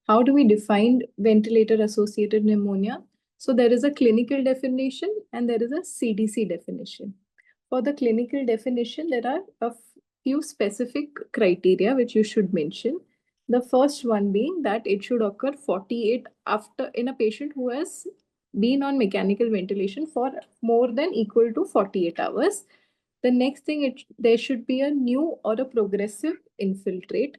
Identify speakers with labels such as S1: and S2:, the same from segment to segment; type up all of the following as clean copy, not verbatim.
S1: How do we define ventilator-associated pneumonia? So there is a clinical definition and there is a CDC definition. For the clinical definition, there are a few specific criteria which you should mention. The first one being that it should occur 48 after in a patient who has been on mechanical ventilation for more than equal to 48 hours. The next thing, there should be a new or a progressive infiltrate.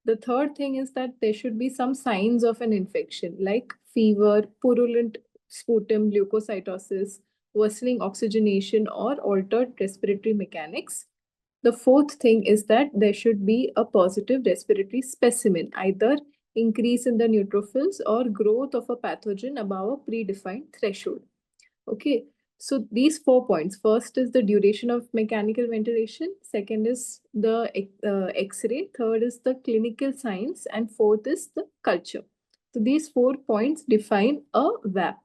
S1: The third thing is that there should be some signs of an infection like fever, purulent sputum, leukocytosis, worsening oxygenation, or altered respiratory mechanics. The fourth thing is that there should be a positive respiratory specimen, either increase in the neutrophils or growth of a pathogen above a predefined threshold. Okay, so these 4 points. First is the duration of mechanical ventilation. Second is the X-ray. Third is the clinical signs. And fourth is the culture. So these 4 points define a VAP.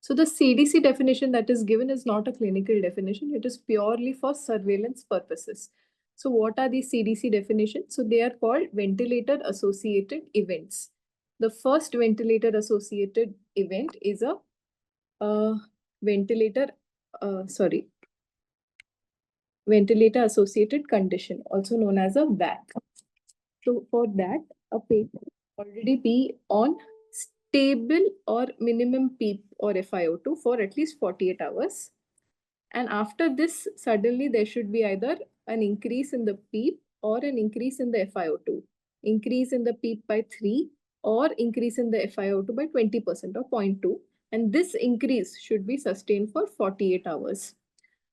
S1: So the CDC definition that is given is not a clinical definition. It is purely for surveillance purposes. So what are these CDC definitions? So they are called ventilator-associated events. The first ventilator-associated event is a ventilator associated condition, also known as a VAC. So for that, a patient already be on stable or minimum PEEP or FiO2 for at least 48 hours. And after this, suddenly there should be either an increase in the PEEP or an increase in the FiO2. Increase in the PEEP by 3 or increase in the FiO2 by 20% or 0.2. And this increase should be sustained for 48 hours.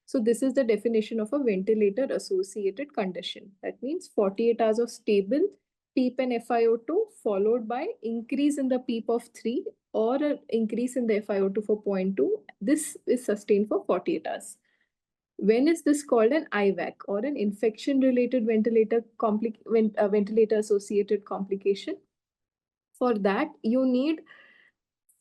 S1: So this is the definition of a ventilator-associated condition. That means 48 hours of stable PEEP and FiO2 followed by increase in the PEEP of 3 or an increase in the FiO2 for 0.2. This is sustained for 48 hours. When is this called an IVAC or an infection-related ventilator-associated complication? For that, you need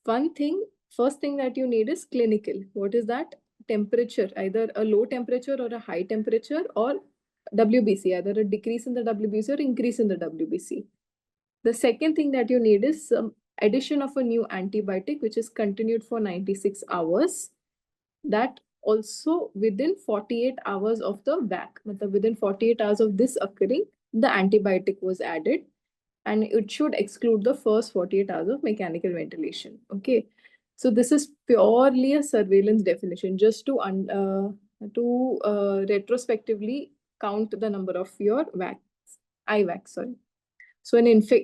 S1: one thing. First thing that you need is clinical. What is that? Temperature, either a low temperature or a high temperature, or WBC, either a decrease in the WBC or increase in the WBC. The second thing that you need is some addition of a new antibiotic, which is continued for 96 hours. That also within 48 hours of the VAC, within 48 hours of this occurring, the antibiotic was added, and it should exclude the first 48 hours of mechanical ventilation. Okay, so this is purely a surveillance definition, just to retrospectively count the number of your IVAC. Sorry. So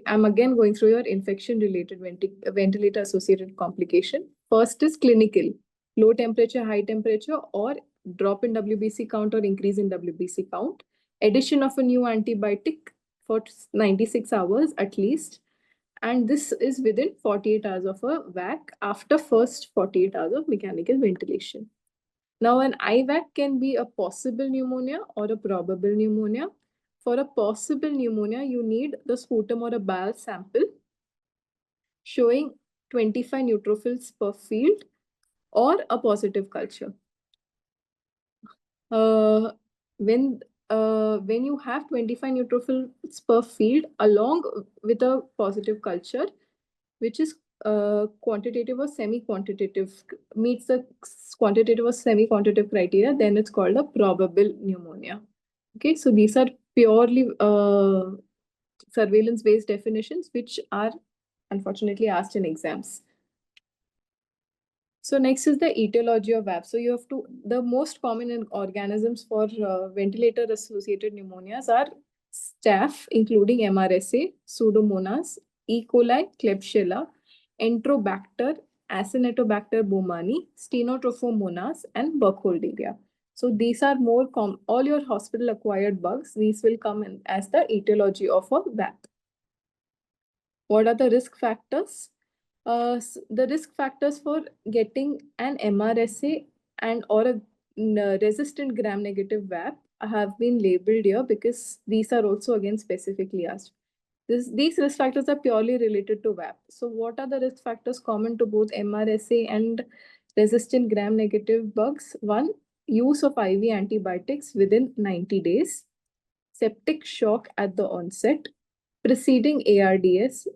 S1: I'm again going through your infection-related ventilator-associated complication. First is clinical, low temperature, high temperature, or drop in WBC count or increase in WBC count. Addition of a new antibiotic for 96 hours at least. And this is within 48 hours of a VAC after first 48 hours of mechanical ventilation. Now, an IVAC can be a possible pneumonia or a probable pneumonia. For a possible pneumonia, you need the sputum or a bowel sample showing 25 neutrophils per field or a positive culture. When you have 25 neutrophils per field along with a positive culture, which is quantitative or semi-quantitative, meets the quantitative or semi-quantitative criteria, then it's called a probable pneumonia. Okay, so these are purely surveillance-based definitions, which are unfortunately asked in exams. So next is the etiology of VAP. So you have to, the most common organisms for ventilator-associated pneumonias are staph, including MRSA, Pseudomonas, E. coli, Klebsiella, Enterobacter, Acinetobacter baumannii, Stenotrophomonas, and Burkholderia. So these are more common. All your hospital-acquired bugs, these will come in as the etiology of a VAP. What are the risk factors? The risk factors for getting an MRSA and or a resistant gram-negative VAP have been labeled here because these are also again specifically asked. These risk factors are purely related to VAP. So what are the risk factors common to both MRSA and resistant gram-negative bugs? One, use of IV antibiotics within 90 days, septic shock at the onset, preceding ARDS,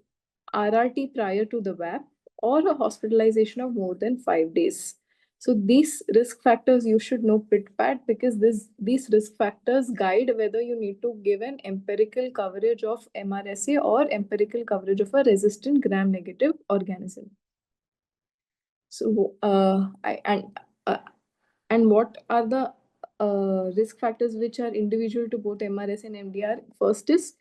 S1: RRT prior to the VAP, or a hospitalization of more than 5 days. So these risk factors you should know pit pat, because these risk factors guide whether you need to give an empirical coverage of MRSA or empirical coverage of a resistant gram-negative organism. So uh, and what are the risk factors which are individual to both MRS and MDR? First is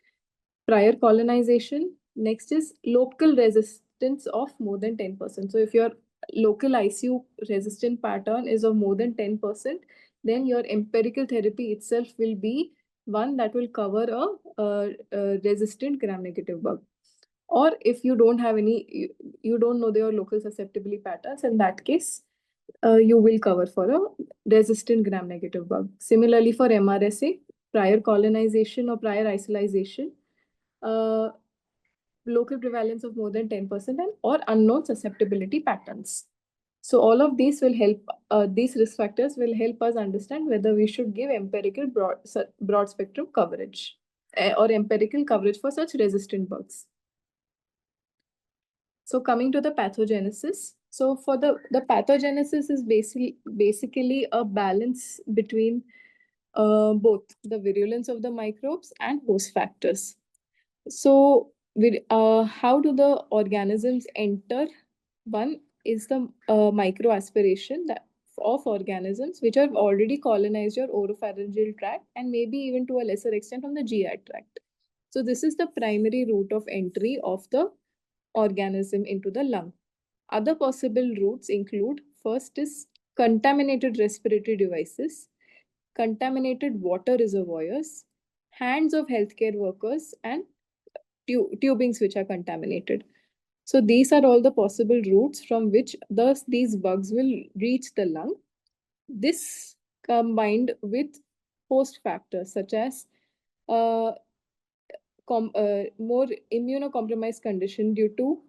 S1: prior colonization. Next is local resistance of more than 10%. So if your local ICU resistant pattern is of more than 10%, then your empirical therapy itself will be one that will cover a resistant gram-negative bug. Or if you don't have any, you don't know your local susceptibility patterns, in that case, you will cover for a resistant gram-negative bug. Similarly, for MRSA, prior colonization or prior isolation, uh, local prevalence of more than 10% and or unknown susceptibility patterns. So all of these will help, these risk factors will help us understand whether we should give empirical broad spectrum coverage or empirical coverage for such resistant bugs. So coming to the pathogenesis. So for the pathogenesis is basically a balance between both the virulence of the microbes and host factors. So how do the organisms enter? One is the microaspiration of organisms which have already colonized your oropharyngeal tract and maybe even to a lesser extent on the GI tract. So this is the primary route of entry of the organism into the lung. Other possible routes include, first is contaminated respiratory devices, contaminated water reservoirs, hands of healthcare workers, and tubings which are contaminated. So these are all the possible routes from which these bugs will reach the lung. This combined with host factors such as uh, more immunocompromised condition due to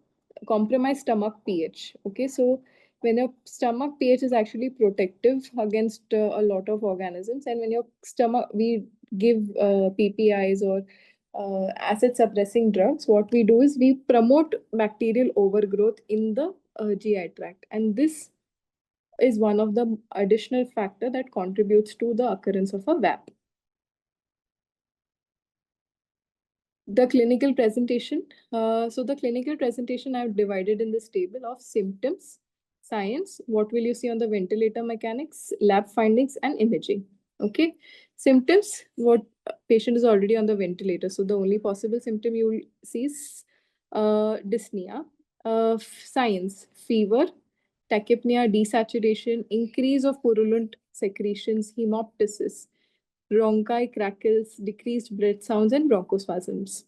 S1: compromised stomach pH. Okay, so when your stomach pH is actually protective against a lot of organisms, and when your stomach, we give PPIs or acid suppressing drugs, what we do is we promote bacterial overgrowth in the GI tract, and this is one of the additional factor that contributes to the occurrence of a VAP. The clinical presentation. So the clinical presentation I've divided in this table of symptoms, science, what will you see on the ventilator mechanics, lab findings, and imaging. Okay. Symptoms, what patient is already on the ventilator. So the only possible symptom you will see is dyspnea. Science, fever, tachypnea, desaturation, increase of purulent secretions, hemoptysis, bronchi crackles, decreased breath sounds, and bronchospasms.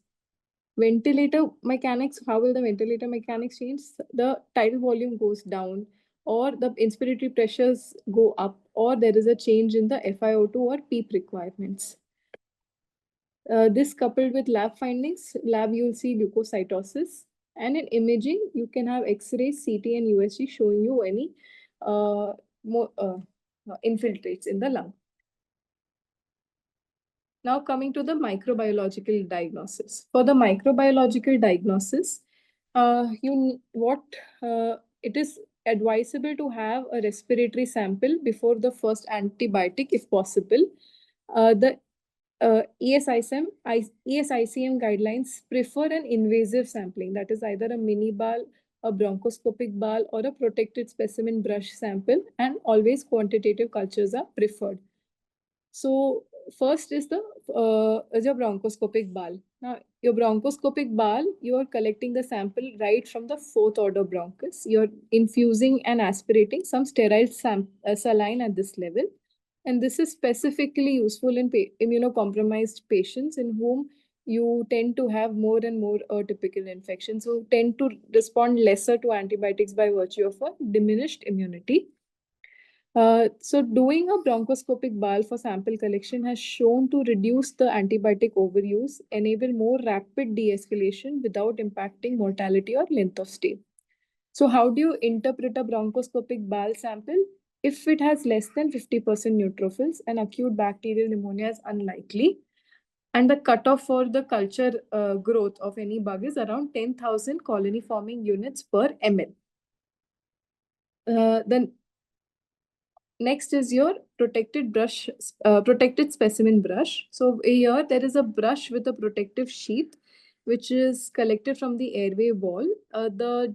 S1: Ventilator mechanics, how will the ventilator mechanics change? The tidal volume goes down, or the inspiratory pressures go up, or there is a change in the FiO2 or PEEP requirements. This coupled with lab findings, lab you'll see leukocytosis, and in imaging, you can have X-ray, CT, and USG showing you any more infiltrates in the lung. Now coming to the microbiological diagnosis. For the microbiological diagnosis, it is advisable to have a respiratory sample before the first antibiotic if possible. The ESICM guidelines prefer an invasive sampling, that is either a mini ball, a bronchoscopic ball, or a protected specimen brush sample, and always quantitative cultures are preferred. So first is your bronchoscopic ball. Now, your bronchoscopic ball, you are collecting the sample right from the fourth order bronchus. You're infusing and aspirating some sterile saline at this level. And this is specifically useful in immunocompromised patients in whom you tend to have more and more atypical infections, so tend to respond lesser to antibiotics by virtue of a diminished immunity. So doing a bronchoscopic bowel for sample collection has shown to reduce the antibiotic overuse, enable more rapid de-escalation without impacting mortality or length of stay. So how do you interpret a bronchoscopic bowel sample? If it has less than 50% neutrophils and acute bacterial pneumonia is unlikely, And the cutoff for the culture growth of any bug is around 10,000 colony forming units per ml. Then next is your protected specimen brush. So here there is a brush with a protective sheath, which is collected from the airway wall. The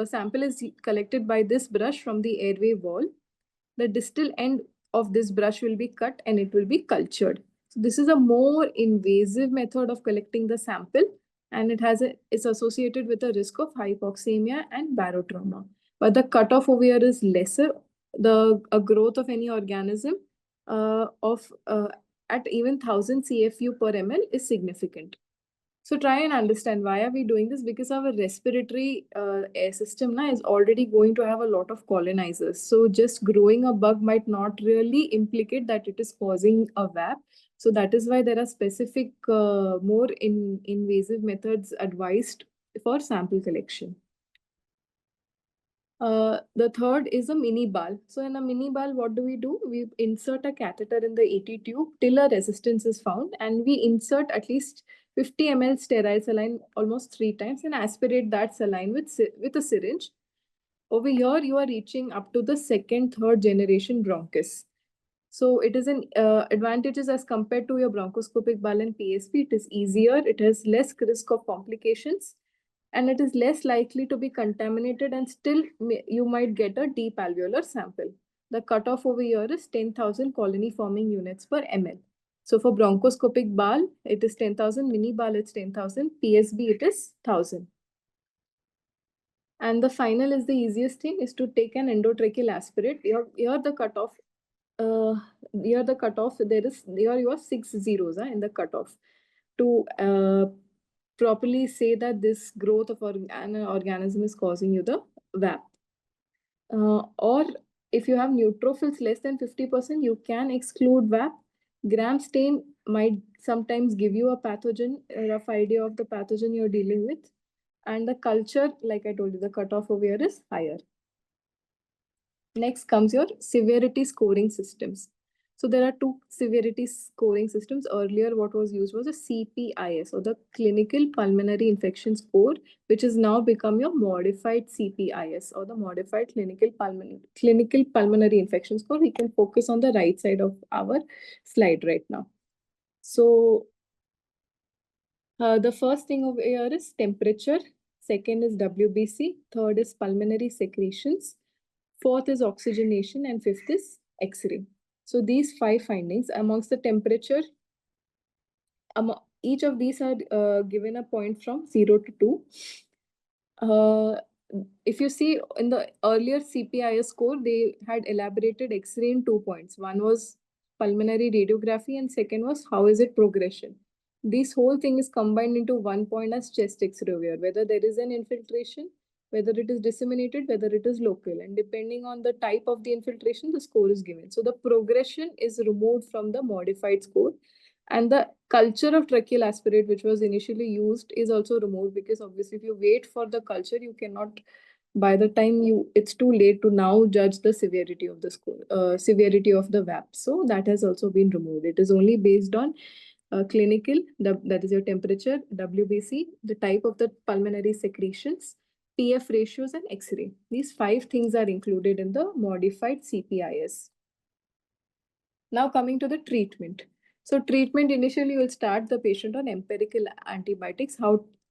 S1: sample is collected by this brush from the airway wall. The distal end of this brush will be cut and it will be cultured. So this is a more invasive method of collecting the sample, and it's associated with a risk of hypoxemia and barotrauma. But the cutoff over here is lesser. The growth of any organism of at even 1000 CFU per ml is significant. So try and understand why are we doing this, because our respiratory air system now is already going to have a lot of colonizers. So just growing a bug might not really implicate that it is causing a VAP. So that is why there are specific more invasive methods advised for sample collection. The third is a mini ball. So in a mini ball, what do? We insert a catheter in the ET tube till a resistance is found, and we insert at least 50 ml sterile saline almost 3 times and aspirate that saline with a syringe. Over here, you are reaching up to the second, third generation bronchus. So it is an advantages as compared to your bronchoscopic ball and PSP. It is easier. It has less risk of complications, and it is less likely to be contaminated, and still you might get a deep alveolar sample. The cutoff over here is 10,000 colony forming units per ml. So for bronchoscopic ball, it is 10,000, mini ball it's 10,000, PSB it is 1,000. And the final is the easiest thing, is to take an endotracheal aspirate. Here the cutoff, here you have 6 zeros in the cutoff to properly say that this growth of an organism is causing you the VAP. Or if you have neutrophils less than 50%, you can exclude VAP. Gram stain might sometimes give you a pathogen, a rough idea of the pathogen you're dealing with. And the culture, like I told you, the cutoff over here is higher. Next comes your severity scoring systems. So there are two severity scoring systems. Earlier, what was used was a CPIS, or the Clinical Pulmonary Infection Score, which has now become your modified CPIS, or the modified Clinical Pulmonary Infection Score. We can focus on the right side of our slide right now. So the first thing over here is temperature. Second is WBC. Third is pulmonary secretions. Fourth is oxygenation, and fifth is X-ray. So these 5 findings amongst the temperature, each of these are given a point from 0 to 2. If you see in the earlier CPIS score, they had elaborated X-ray in 2 points. One was pulmonary radiography and second was how is it progression. This whole thing is combined into 1 point as chest X-ray, whether there is an infiltration, whether it is disseminated, whether it is local. And depending on the type of the infiltration, the score is given. So the progression is removed from the modified score. And the culture of tracheal aspirate, which was initially used, is also removed, because obviously if you wait for the culture, you cannot, by the time it's too late to now judge the severity of the score, severity of the VAP. So that has also been removed. It is only based on clinical, that is your temperature, WBC, the type of the pulmonary secretions, PF ratios, and X-ray. These 5 things are included in the modified CPIS. Now coming to the treatment. So treatment, initially you will start the patient on empirical antibiotics.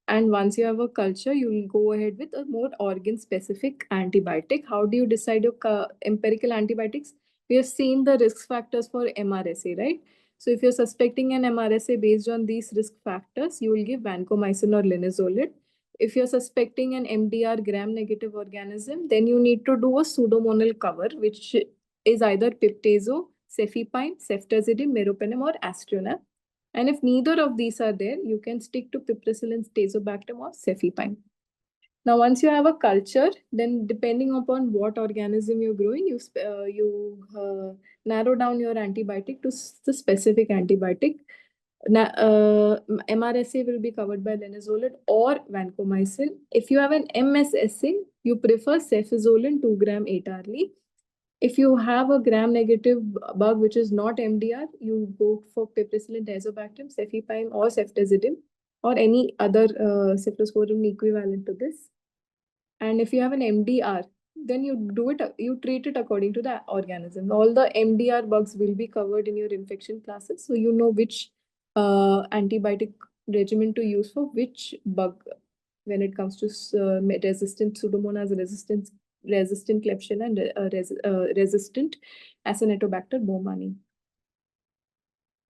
S1: And once you have a culture, you will go ahead with a more organ-specific antibiotic. How do you decide your empirical antibiotics? We have seen the risk factors for MRSA, right? So if you're suspecting an MRSA based on these risk factors, you will give vancomycin or linezolid. If you're suspecting an MDR gram-negative organism, then you need to do a pseudomonal cover, which is either piptazo, cefepime, ceftazidime, meropenem, or astronam. And if neither of these are there, you can stick to piperacillin, tazobactam, or cefepime. Now, once you have a culture, then depending upon what organism you're growing, you narrow down your antibiotic to the specific antibiotic. MRSA will be covered by linezolid or vancomycin. If you have an MSSA, you prefer cefazolin 2 gram 8 hourly. If you have a gram-negative bug which is not MDR, you go for piperacillin, tazobactam, cefepime, or ceftazidime, or any other cephalosporin equivalent to this. And if you have an MDR, then you treat it according to the organism. All the MDR bugs will be covered in your infection classes, so you know which antibiotic regimen to use for which bug when it comes to resistant Pseudomonas resistant Klebsiella, and resistant Acinetobacter baumannii.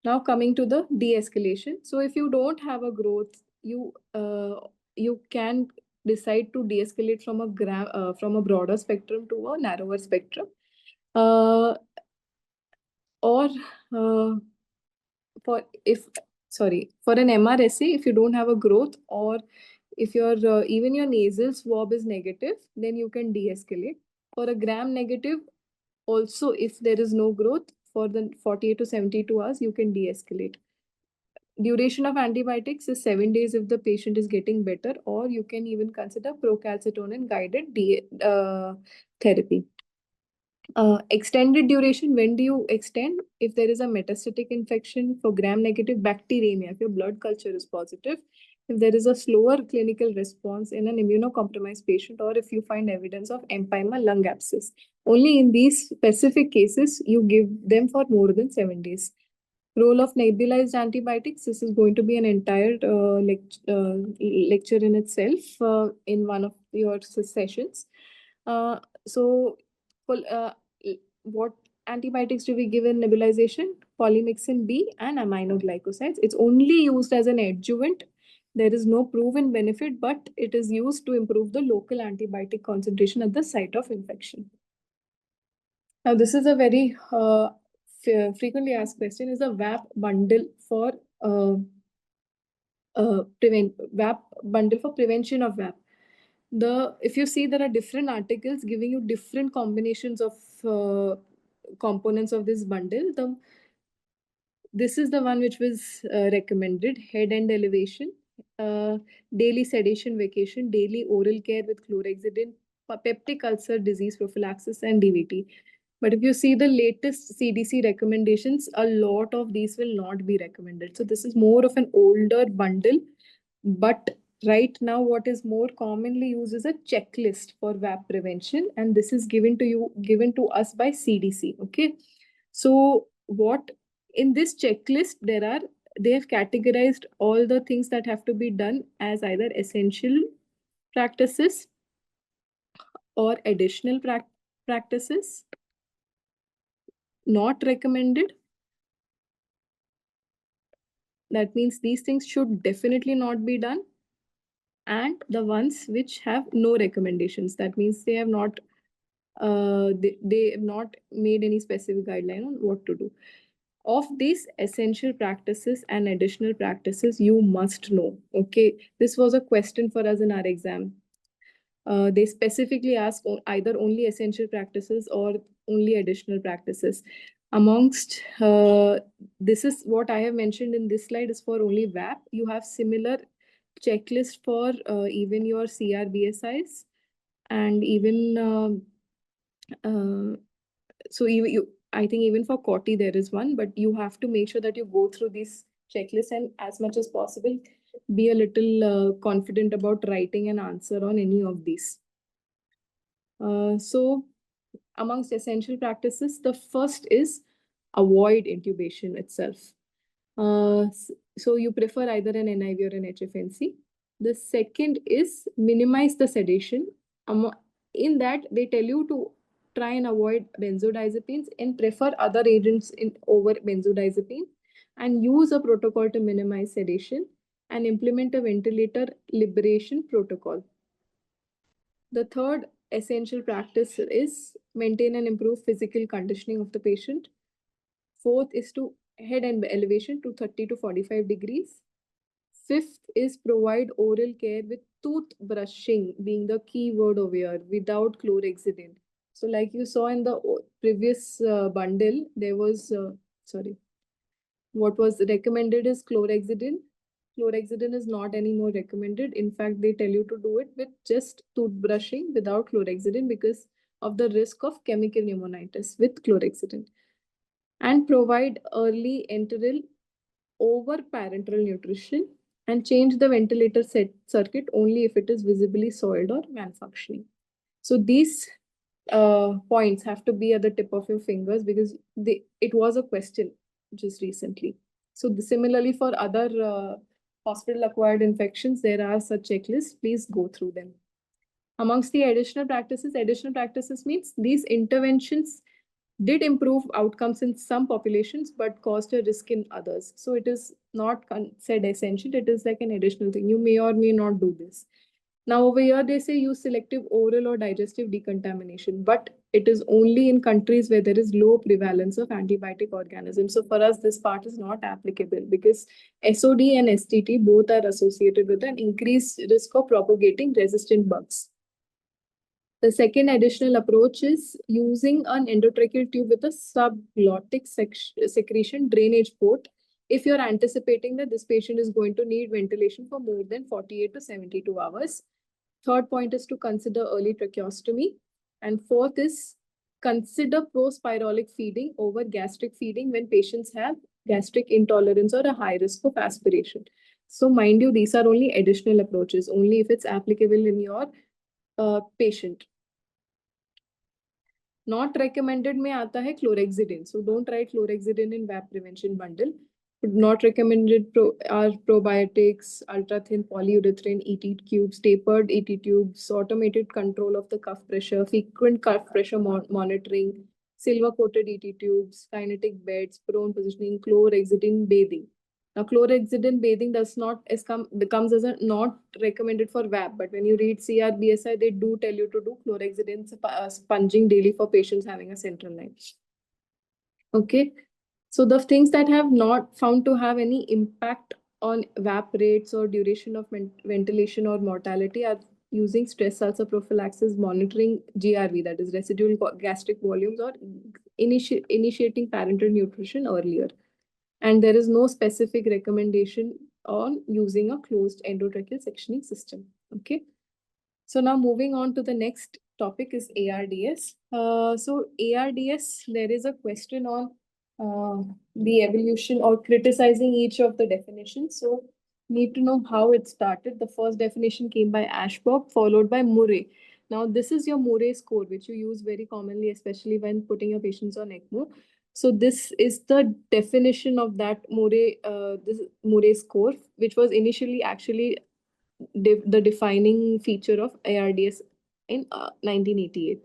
S1: Now coming to the de-escalation. So if you don't have a growth, you can decide to de-escalate from a broader spectrum to a narrower spectrum, uh, or for if sorry for an MRSA, if you don't have a growth, or if your even your nasal swab is negative, then you can de-escalate. For a gram negative, also if there is no growth for the 48 to 72 hours, you can de-escalate. Duration of antibiotics is 7 days if the patient is getting better, or you can even consider procalcitonin guided therapy. Extended duration, when do you extend? If there is a metastatic infection for gram-negative bacteremia, if your blood culture is positive, if there is a slower clinical response in an immunocompromised patient, or if you find evidence of empyema lung abscess. Only in these specific cases, you give them for more than 7 days. Role of nebulized antibiotics. This is going to be an entire lecture in itself in one of your sessions. Uh, so, what antibiotics do we give in nebulization? Polymyxin B and aminoglycosides. It's only used as an adjuvant. There is no proven benefit, but it is used to improve the local antibiotic concentration at the site of infection. Now, this is a very frequently asked question: is a VAP bundle for prevention of VAP? If you see, there are different articles giving you different combinations of components of this bundle. This is the one which was recommended: head and elevation, daily sedation vacation, daily oral care with chlorhexidine, peptic ulcer disease prophylaxis, and DVT. But if you see the latest CDC recommendations, a lot of these will not be recommended. So this is more of an older bundle. But right now, what is more commonly used is a checklist for VAP prevention, and this is given to us by CDC. Okay, so what in this checklist they have categorized all the things that have to be done as either essential practices or additional practices, not recommended. That means these things should definitely not be done. And the ones which have no recommendations, that means they have not they have not made any specific guideline on what to do. Of these essential practices and additional practices, you must know. Okay, this was a question for us in our exam. They specifically ask either only essential practices or only additional practices. Amongst this is what I have mentioned in this slide is for only VAP. You have similar checklist for even your CRBSIs, and even so I think even for COTI there is one, but you have to make sure that you go through this checklist and as much as possible be a little confident about writing an answer on any of these. So amongst essential practices, the first is avoid intubation itself. So you prefer either an NIV or an HFNC. The second is minimize the sedation. In that, they tell you to try and avoid benzodiazepines and prefer other agents over benzodiazepine, and use a protocol to minimize sedation, and implement a ventilator liberation protocol. The third essential practice is maintain and improve physical conditioning of the patient. Fourth is to head and elevation to 30 to 45 degrees. Fifth is provide oral care with tooth brushing being the key word over here, without chlorhexidine. So like you saw in the previous bundle, there was, what was recommended is chlorhexidine. Chlorhexidine is not anymore recommended. In fact, they tell you to do it with just toothbrushing without chlorhexidine, because of the risk of chemical pneumonitis with chlorhexidine and provide early enteral over parenteral nutrition and change the ventilator circuit only if it is visibly soiled or malfunctioning. So these points have to be at the tip of your fingers because it was a question just recently. So similarly for other hospital-acquired infections, there are such checklists. Please go through them. Amongst the additional practices means these interventions did improve outcomes in some populations but caused a risk in others. So it is not said essential, it is like an additional thing. You may or may not do this. Now over here they say use selective oral or digestive decontamination, but it is only in countries where there is low prevalence of antibiotic organisms. So for us, this part is not applicable because SOD and STT both are associated with an increased risk of propagating resistant bugs. The second additional approach is using an endotracheal tube with a subglottic secretion drainage port if you're anticipating that this patient is going to need ventilation for more than 48 to 72 hours. Third point is to consider early tracheostomy. And fourth is consider prospiralic feeding over gastric feeding when patients have gastric intolerance or a high risk of aspiration. So mind you, these are only additional approaches, only if it's applicable in your patient. Not recommended में आता है chlorhexidine. So don't write chlorhexidine in VAP prevention bundle. Not recommended are probiotics, ultra thin polyurethane ET tubes, tapered ET tubes, automated control of the cuff pressure, frequent cuff pressure monitoring, silver coated ET tubes, kinetic beds, prone positioning, chlorhexidine bathing. Now, chlorhexidine bathing becomes as a not recommended for VAP, but when you read CRBSI, they do tell you to do chlorhexidine sponging daily for patients having a central line. Okay, so the things that have not found to have any impact on VAP rates or duration of ventilation or mortality are using stress ulcer prophylaxis, monitoring GRV, that is residual gastric volumes, or initiating parenteral nutrition earlier. And there is no specific recommendation on using a closed endotracheal sectioning system. Okay. So now moving on to the next topic is ARDS. So ARDS, there is a question on the evolution or criticizing each of the definitions. So need to know how it started. The first definition came by Ashbrook, followed by Murray. Now this is your Murray score, which you use very commonly, especially when putting your patients on ECMO. So this is the definition of that this Murray score, which was initially actually the defining feature of ARDS in 1988.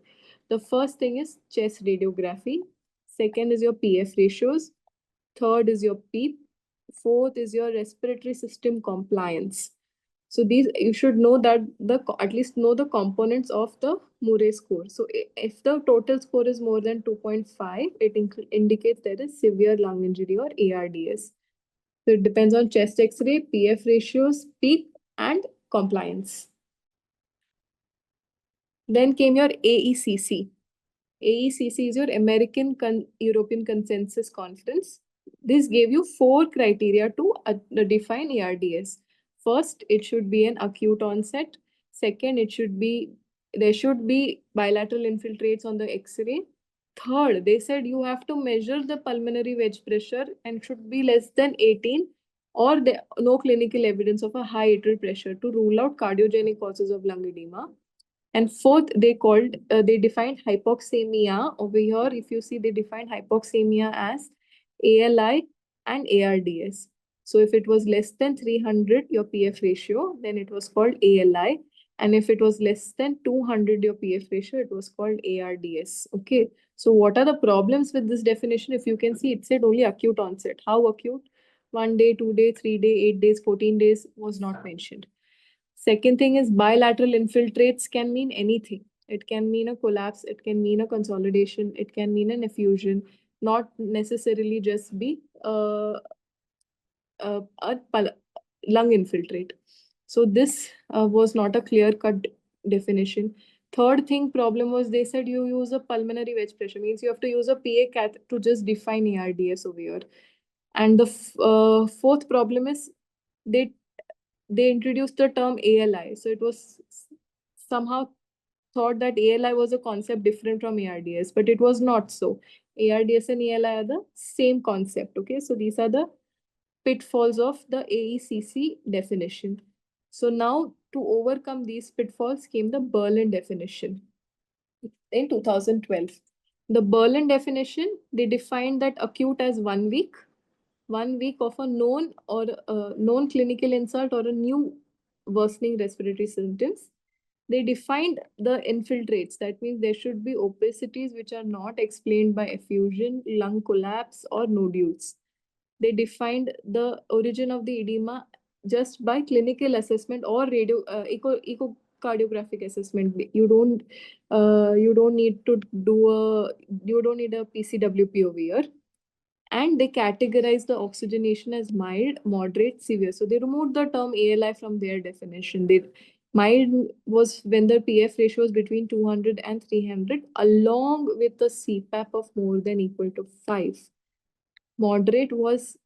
S1: The first thing is chest radiography. Second is your PF ratios. Third is your PEEP. Fourth is your respiratory system compliance. So these you should know that at least know the components of the Murray score. So if the total score is more than 2.5, it indicates there is severe lung injury or ARDS. So it depends on chest X-ray, PF ratios, PEEP, and compliance. Then came your AECC. AECC is your American European Consensus Conference. This gave you 4 criteria to define ARDS. First, it should be an acute onset. Second, there should be bilateral infiltrates on the X-ray. Third, they said you have to measure the pulmonary wedge pressure and should be less than 18 or no clinical evidence of a high atrial pressure to rule out cardiogenic causes of lung edema. And fourth, they defined hypoxemia. Over here, if you see, they defined hypoxemia as ALI and ARDS. So if it was less than 300, your PF ratio, then it was called ALI. And if it was less than 200, your PF ratio, it was called ARDS. Okay. So what are the problems with this definition? If you can see, it said only acute onset. How acute? 1 day, 2 day, 3 day, 8 days, 14 days was not mentioned. Second thing is bilateral infiltrates can mean anything. It can mean a collapse, it can mean a consolidation, it can mean an effusion, not necessarily just be a lung infiltrate. So this was not a clear-cut definition. Third thing problem was they said you use a pulmonary wedge pressure, means you have to use a PA cath to just define ARDS over here. And the fourth problem is they introduced the term ALI. So it was somehow thought that ALI was a concept different from ARDS, but it was not so. ARDS and ALI are the same concept. Okay, so these are the pitfalls of the AECC definition. So now to overcome these pitfalls came the Berlin definition in 2012. The Berlin definition, they defined that acute as 1 week, 1 week of a known or known clinical insult or a new worsening respiratory symptoms. They defined the infiltrates. That means there should be opacities which are not explained by effusion, lung collapse, or nodules. They defined the origin of the edema just by clinical assessment or radio echocardiographic assessment. You don't need to do a you don't need a PCWP over here. And they categorize the oxygenation as mild, moderate, severe. So they removed the term ALI from their definition. Mild was when the PF ratio was between 200 and 300, along with a CPAP of more than equal to 5. Moderate was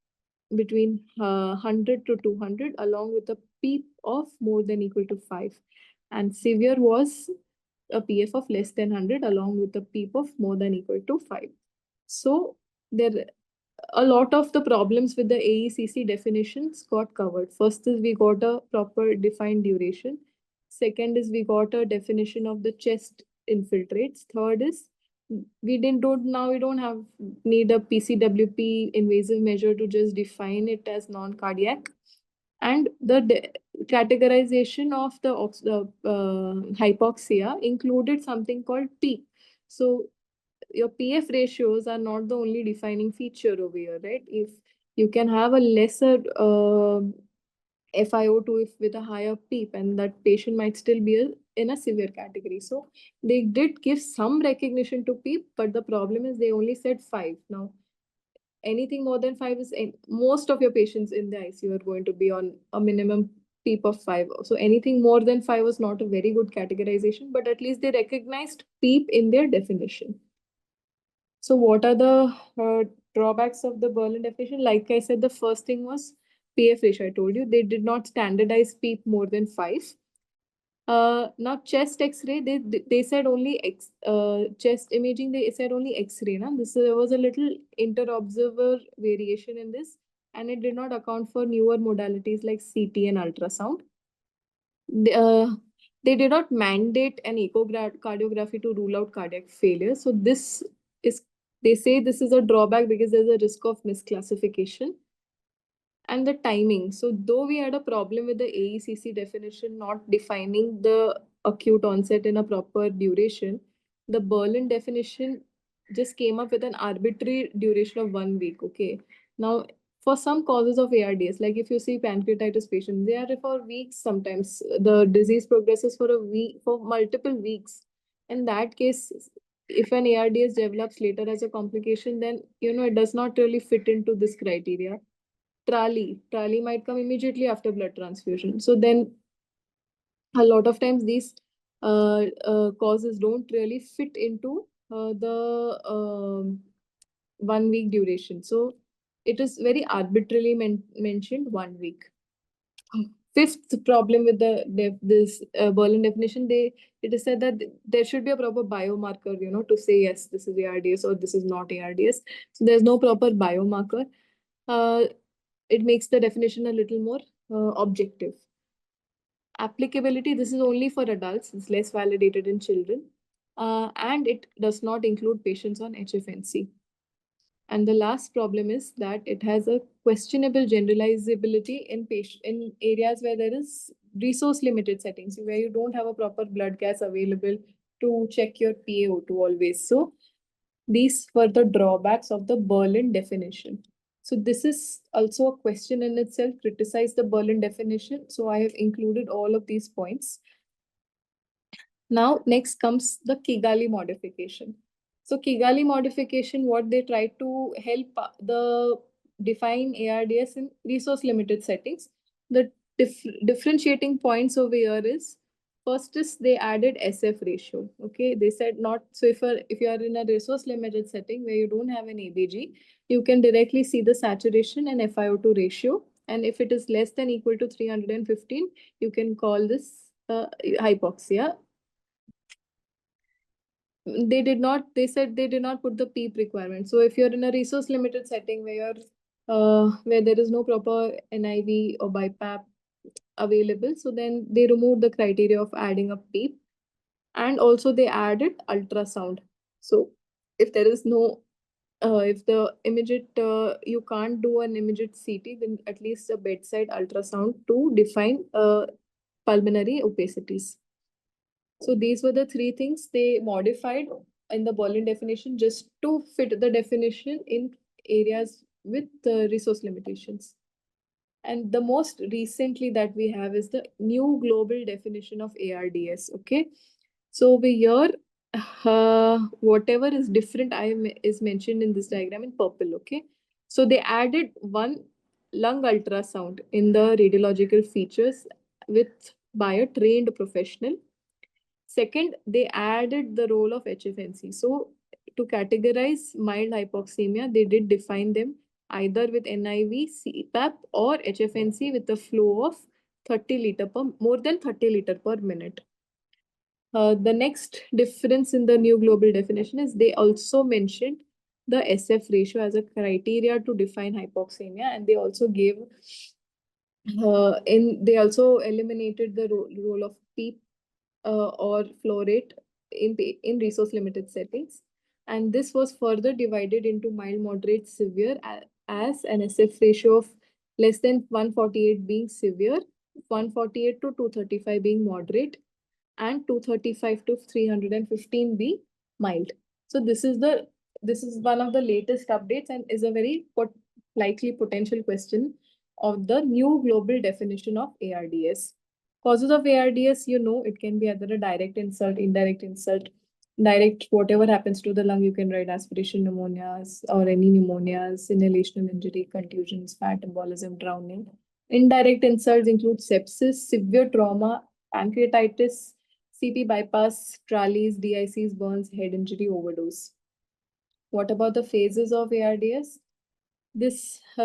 S1: between 100 to 200, along with a PEEP of more than equal to 5. And severe was a PF of less than 100, along with a PEEP of more than equal to 5. So there a lot of the problems with the AECC definitions got covered. First is we got a proper defined duration. Second is we got a definition of the chest infiltrates. Third is we don't have need a PCWP invasive measure to just define it as non-cardiac. And the categorization of the hypoxia included something called PEEP. So your PF ratios are not the only defining feature over here, right? If you can have a lesser FiO2 if with a higher PEEP, and that patient might still be in a severe category. So they did give some recognition to PEEP, but the problem is they only said 5. Now, anything more than 5 is most of your patients in the ICU are going to be on a minimum PEEP of 5. So anything more than 5 was not a very good categorization, but at least they recognized PEEP in their definition. So what are the drawbacks of the Berlin definition? Like I said, the first thing was PF ratio. I told you they did not standardize PEEP more than 5. Now chest X-ray, they said only chest imaging. They said only X-ray. Na? There was a little inter-observer variation in this, and it did not account for newer modalities like CT and ultrasound. They did not mandate an echocardiography to rule out cardiac failure. So they say this is a drawback because there's a risk of misclassification. And the timing. So though we had a problem with the AECC definition not defining the acute onset in a proper duration, the Berlin definition just came up with an arbitrary duration of 1 week. Okay. Now, for some causes of ARDS, like if you see pancreatitis patients, they are for weeks sometimes. The disease progresses for a week, for multiple weeks. In that case, if an ARDS develops later as a complication, then it does not really fit into this criteria. Trali might come immediately after blood transfusion. So then a lot of times these causes don't really fit into the 1 week duration. So it is very arbitrarily mentioned 1 week. Fifth problem with this Berlin definition, it is said that there should be a proper biomarker, to say yes, this is ARDS or this is not ARDS. So there's no proper biomarker. It makes the definition a little more objective. Applicability, this is only for adults, it's less validated in children, and it does not include patients on HFNC. And the last problem is that it has a questionable generalizability in areas where there is resource limited settings, where you don't have a proper blood gas available to check your PaO2 always. So these were the drawbacks of the Berlin definition. So this is also a question in itself, criticize the Berlin definition. So I have included all of these points. Now, next comes the Kigali modification. So Kigali modification, what they try to help the define ARDS in resource limited settings. The differentiating points over here is, first is they added SF ratio. Okay, they said not, so if you are in a resource limited setting where you don't have an ABG, you can directly see the saturation and FiO2 ratio. And if it is less than equal to 315, you can call this hypoxia. They said they did not put the PEEP requirement. So if you're in a resource limited setting where you're where there is no proper NIV or BiPAP available, so then they removed the criteria of adding a PEEP, and also they added ultrasound. So if there is no if the immediate you can't do an immediate CT, then at least a bedside ultrasound to define pulmonary opacities. So these were the three things they modified in the Berlin definition just to fit the definition in areas with resource limitations. And the most recently that we have is the new global definition of ARDS. Okay. So we here, whatever is different is mentioned in this diagram in purple. Okay. So they added one lung ultrasound in the radiological features with by a trained professional. Second, they added the role of HFNC. So to categorize mild hypoxemia, they did define them either with NIV, CPAP, or HFNC with a flow of 30 liter per more than 30 liter per minute. The next difference in the new global definition is they also mentioned the SF ratio as a criteria to define hypoxemia, and they also gave they also eliminated the role of PEEP or flow rate in resource limited settings. And this was further divided into mild, moderate, severe as an SF ratio of less than 148 being severe, 148 to 235 being moderate, and 235 to 315 being mild. So this is one of the latest updates and is a very likely potential question of the new global definition of ARDS. Causes of ARDS, it can be either a direct insult, indirect insult. Direct, whatever happens to the lung, you can write aspiration pneumonias or any pneumonias, inhalational injury, contusions, fat embolism, drowning. Indirect insults include sepsis, severe trauma, pancreatitis, CP bypass, trallies, DICs, burns, head injury, overdose. What about the phases of ARDS?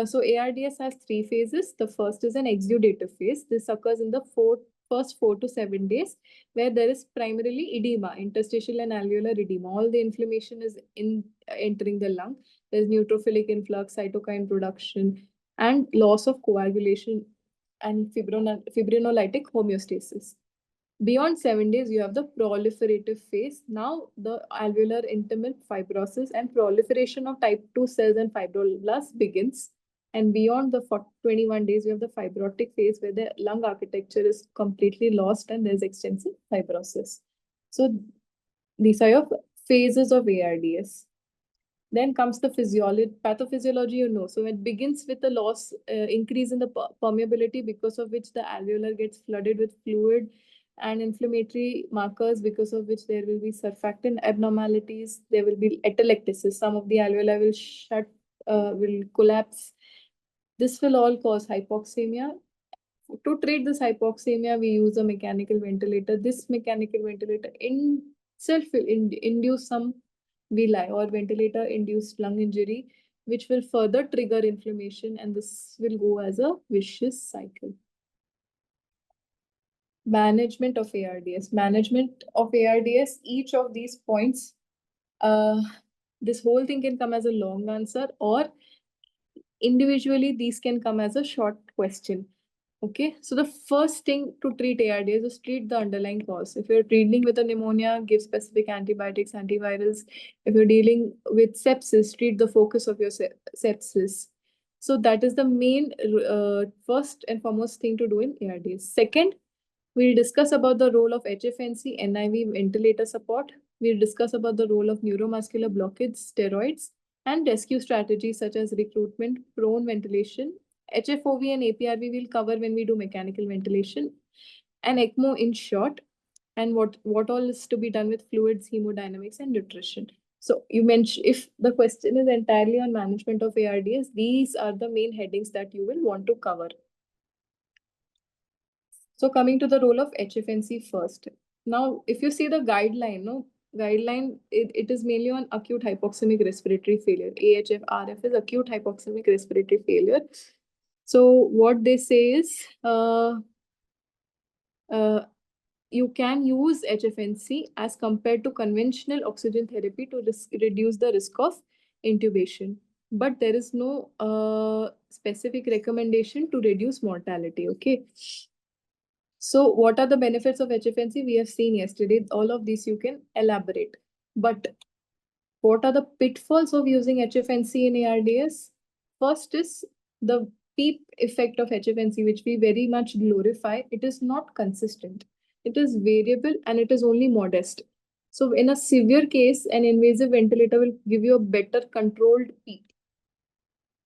S1: So ARDS has three phases. The first is an exudative phase. This occurs in the first 4 to 7 days, where there is primarily edema, interstitial and alveolar edema. All the inflammation is entering the lung. There's neutrophilic influx, cytokine production, and loss of coagulation and fibrinolytic homeostasis. Beyond 7 days, you have the proliferative phase. Now, the alveolar intimate fibrosis and proliferation of type 2 cells and fibroblasts begins. And beyond the 21 days, you have the fibrotic phase where the lung architecture is completely lost and there's extensive fibrosis. So, these are your phases of ARDS. Then comes the pathophysiology. So it begins with the loss, increase in the permeability, because of which the alveolar gets flooded with fluid, and inflammatory markers, because of which there will be surfactant abnormalities. There will be atelectasis. Some of the alveoli will collapse. This will all cause hypoxemia. To treat this hypoxemia, we use a mechanical ventilator. This mechanical ventilator in itself will induce some villi or ventilator induced lung injury, which will further trigger inflammation, and this will go as a vicious cycle. Management of ARDS. Management of ARDS, each of these points, this whole thing can come as a long answer, or individually these can come as a short question. Okay, so the first thing to treat ARDS is treat the underlying cause. If you're dealing with a pneumonia, give specific antibiotics, antivirals. If you're dealing with sepsis, treat the focus of your sepsis. So that is the main first and foremost thing to do in ARDS. Second, we'll discuss about the role of HFNC, NIV ventilator support. We'll discuss about the role of neuromuscular blockage, steroids, and rescue strategies such as recruitment, prone ventilation. HFOV and APRV will cover when we do mechanical ventilation, and ECMO in short, and what all is to be done with fluids, hemodynamics, and nutrition. So you mentioned, if the question is entirely on management of ARDS, these are the main headings that you will want to cover. So coming to the role of HFNC first. Now, if you see the guideline, it is mainly on acute hypoxemic respiratory failure. AHF-RF is acute hypoxemic respiratory failure. So what they say is, you can use HFNC as compared to conventional oxygen therapy to reduce the risk of intubation. But there is no specific recommendation to reduce mortality. Okay. So what are the benefits of HFNC? We have seen yesterday. All of these you can elaborate. But what are the pitfalls of using HFNC in ARDS? First is the peak effect of HFNC, which we very much glorify. It is not consistent. It is variable and it is only modest. So in a severe case, an invasive ventilator will give you a better controlled peak.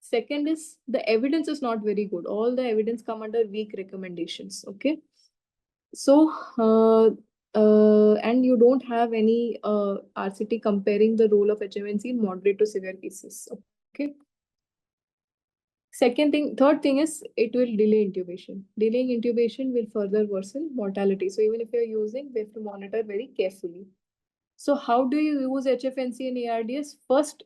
S1: Second is the evidence is not very good. All the evidence come under weak recommendations. Okay. So, and you don't have any RCT comparing the role of HMNC in moderate to severe cases. Okay. Third thing is it will delay intubation. Delaying intubation will further worsen mortality. So even if you're using, we have to monitor very carefully. So how do you use HFNC in ARDS? First,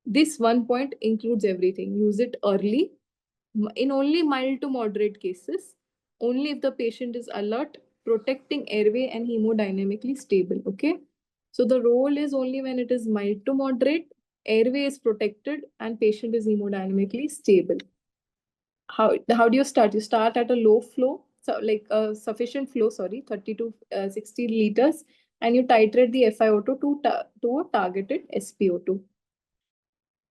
S1: this one point includes everything. Use it early in only mild to moderate cases, only if the patient is alert, protecting airway and hemodynamically stable. Okay. So the role is only when it is mild to moderate, airway is protected, and patient is hemodynamically stable. How do you start? You start at a low flow, so like a sufficient flow, sorry, 30 to 60 liters, and you titrate the FiO2 to a targeted SpO2.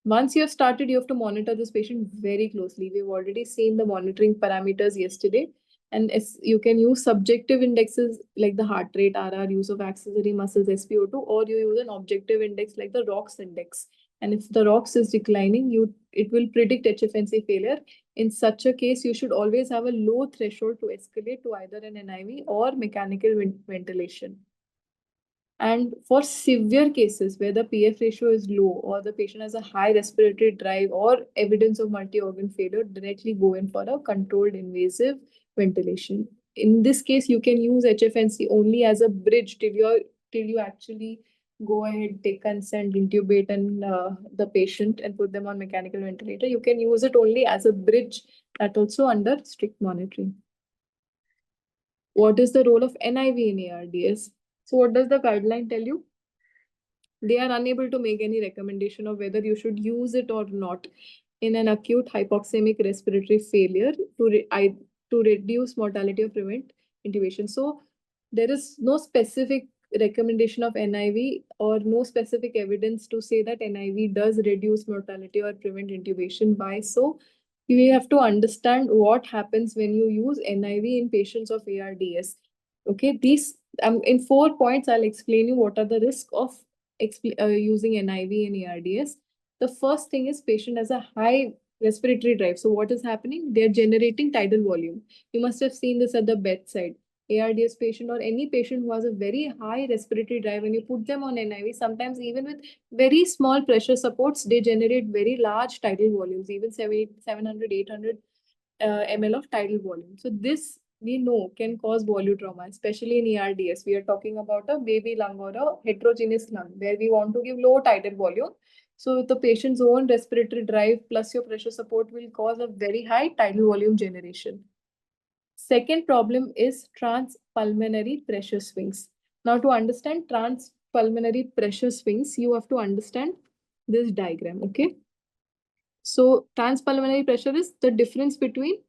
S1: Once you have started, you have to monitor this patient very closely. We've already seen the monitoring parameters yesterday. And you can use subjective indexes like the heart rate, RR, use of axillary muscles, SpO2, or you use an objective index like the ROX index. And if the ROX is declining, it will predict HFNC failure. In such a case, you should always have a low threshold to escalate to either an NIV or mechanical ventilation. And for severe cases where the PF ratio is low or the patient has a high respiratory drive or evidence of multi-organ failure, directly go in for a controlled invasive ventilation. In this case, you can use HFNC only as a bridge till you actually go ahead, take consent, intubate and the patient and put them on mechanical ventilator. You can use it only as a bridge, that also under strict monitoring. What is the role of NIV in ARDS? So what does the guideline tell you? They are unable to make any recommendation of whether you should use it or not in an acute hypoxemic respiratory failure to reduce mortality or prevent intubation. So there is no specific recommendation of NIV or no specific evidence to say that NIV does reduce mortality or prevent intubation by. So we have to understand what happens when you use NIV in patients of ARDS. Okay, these in 4 points, I'll explain you what are the risks of using NIV in ARDS. The first thing is patient has a high respiratory drive. So what is happening? They're generating tidal volume. You must have seen this at the bedside. ARDS patient or any patient who has a very high respiratory drive, when you put them on NIV, sometimes even with very small pressure supports, they generate very large tidal volumes, even 700, 800 ml of tidal volume. So this we know can cause volute trauma, especially in ARDS. We are talking about a baby lung or a heterogeneous lung where we want to give low tidal volume. So the patient's own respiratory drive plus your pressure support will cause a very high tidal volume generation. Second problem is transpulmonary pressure swings. Now to understand transpulmonary pressure swings, you have to understand this diagram, okay? So transpulmonary pressure is the difference between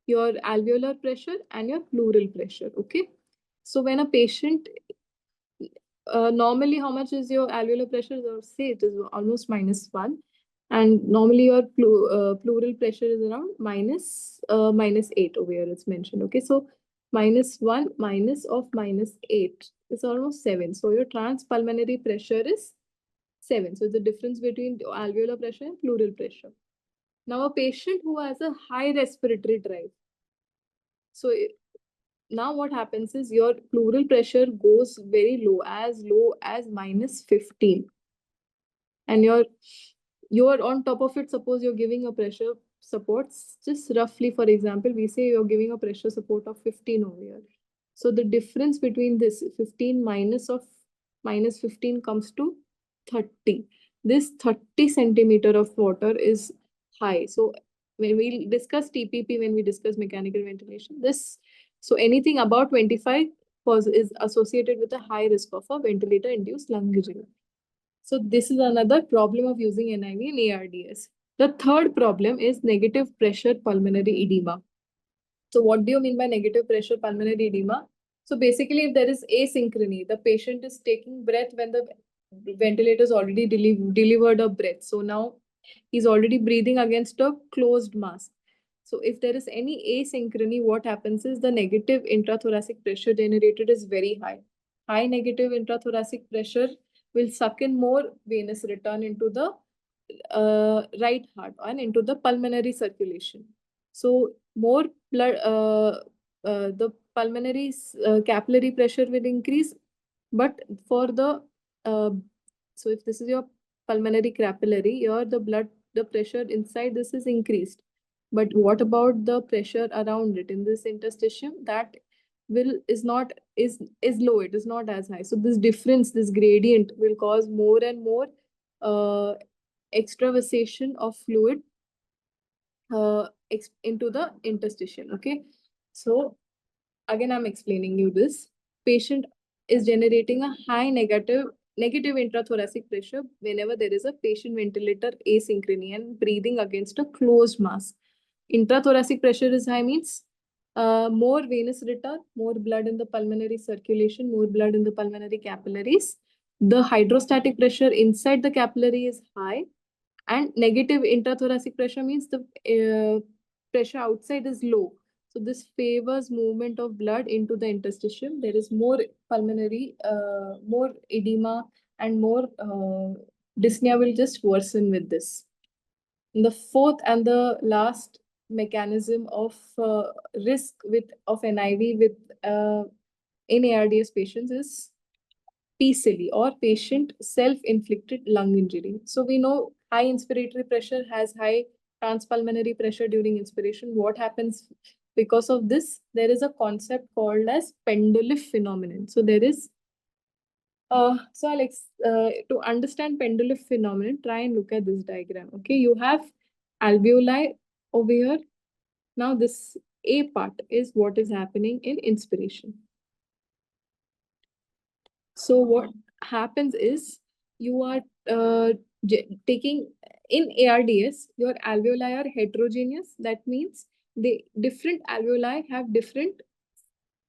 S1: your alveolar pressure and your pleural pressure, okay? So when a patient, normally how much is your alveolar pressure? Or say it is almost -1. And normally your pleural pressure is around -8 over here, it's mentioned, okay? So -1 minus of -8 is almost 7. So your transpulmonary pressure is 7. So the difference between alveolar pressure and pleural pressure. Now a patient who has a high respiratory drive. So now what happens is your pleural pressure goes very low as -15. And you're on top of it, suppose you're giving a pressure support, just roughly, for example, we say you're giving a pressure support of 15 over here. So the difference between this 15 minus of -15 comes to 30. This 30 centimeter of water is high. So when we discuss TPP, when we discuss mechanical ventilation, so anything about 25 is associated with a high risk of a ventilator-induced lung injury. So this is another problem of using NIV in ARDS. The third problem is negative pressure pulmonary edema. So what do you mean by negative pressure pulmonary edema? So basically, if there is asynchrony, the patient is taking breath when the ventilator is already delivered a breath. So now he's already breathing against a closed mask. So if there is any asynchrony, what happens is the negative intrathoracic pressure generated is very high. High negative intrathoracic pressure will suck in more venous return into the right heart and into the pulmonary circulation. So more blood, the pulmonary capillary pressure will increase, but for the so if this is your pulmonary capillary, your the pressure inside this is increased. But what about the pressure around it in this interstitium? That will is low. It is not as high. So this difference, this gradient, will cause more and more uh, extravasation of fluid into the interstitium. Okay, so again I'm explaining you this. Patient is generating a high negative intrathoracic pressure whenever there is a patient ventilator asynchrony and breathing against a closed mask. Intrathoracic pressure is high means more venous return, more blood in the pulmonary circulation, more blood in the pulmonary capillaries. The hydrostatic pressure inside the capillary is high, and negative intrathoracic pressure means the pressure outside is low. So this favors movement of blood into the interstitium. There is more pulmonary, more edema, and more dyspnea will just worsen with this. And the fourth and the last mechanism of risk with of NIV with in ARDS patients is PCILI or patient self-inflicted lung injury. So we know high inspiratory pressure has high transpulmonary pressure during inspiration. What happens because of this? There is a concept called as pendulum phenomenon. So there is so Alex, to understand pendulum phenomenon, try and look at this diagram. Okay, you have alveoli over here. Now this A part is what is happening in inspiration. So what happens is you are taking in ARDS, your alveoli are heterogeneous. That means the different alveoli have different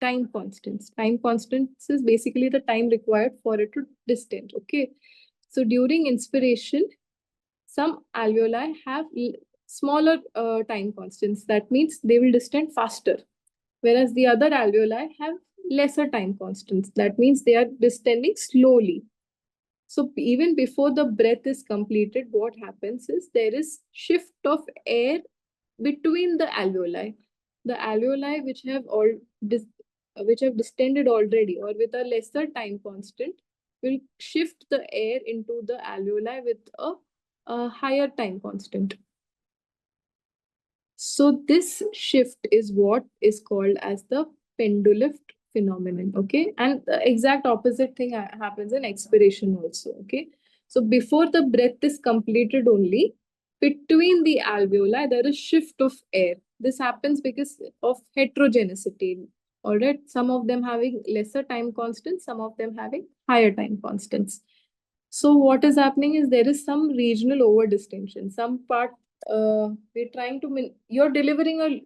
S1: time constants. Time constants is basically the time required for it to distend. Okay. So during inspiration, some alveoli have smaller time constants. That means they will distend faster. Whereas the other alveoli have lesser time constants. That means they are distending slowly. So even before the breath is completed, what happens is there is shift of air between the alveoli. The alveoli which have distended already or with a lesser time constant will shift the air into the alveoli with a higher time constant. So this shift is what is called as the pendulum phenomenon. Okay, and the exact opposite thing happens in expiration also. Okay, so before the breath is completed only, between the alveoli there is shift of air. This happens because of heterogeneity. All right, some of them having lesser time constants, some of them having higher time constants. So what is happening is there is some regional over distension. Some part we're trying to you're delivering a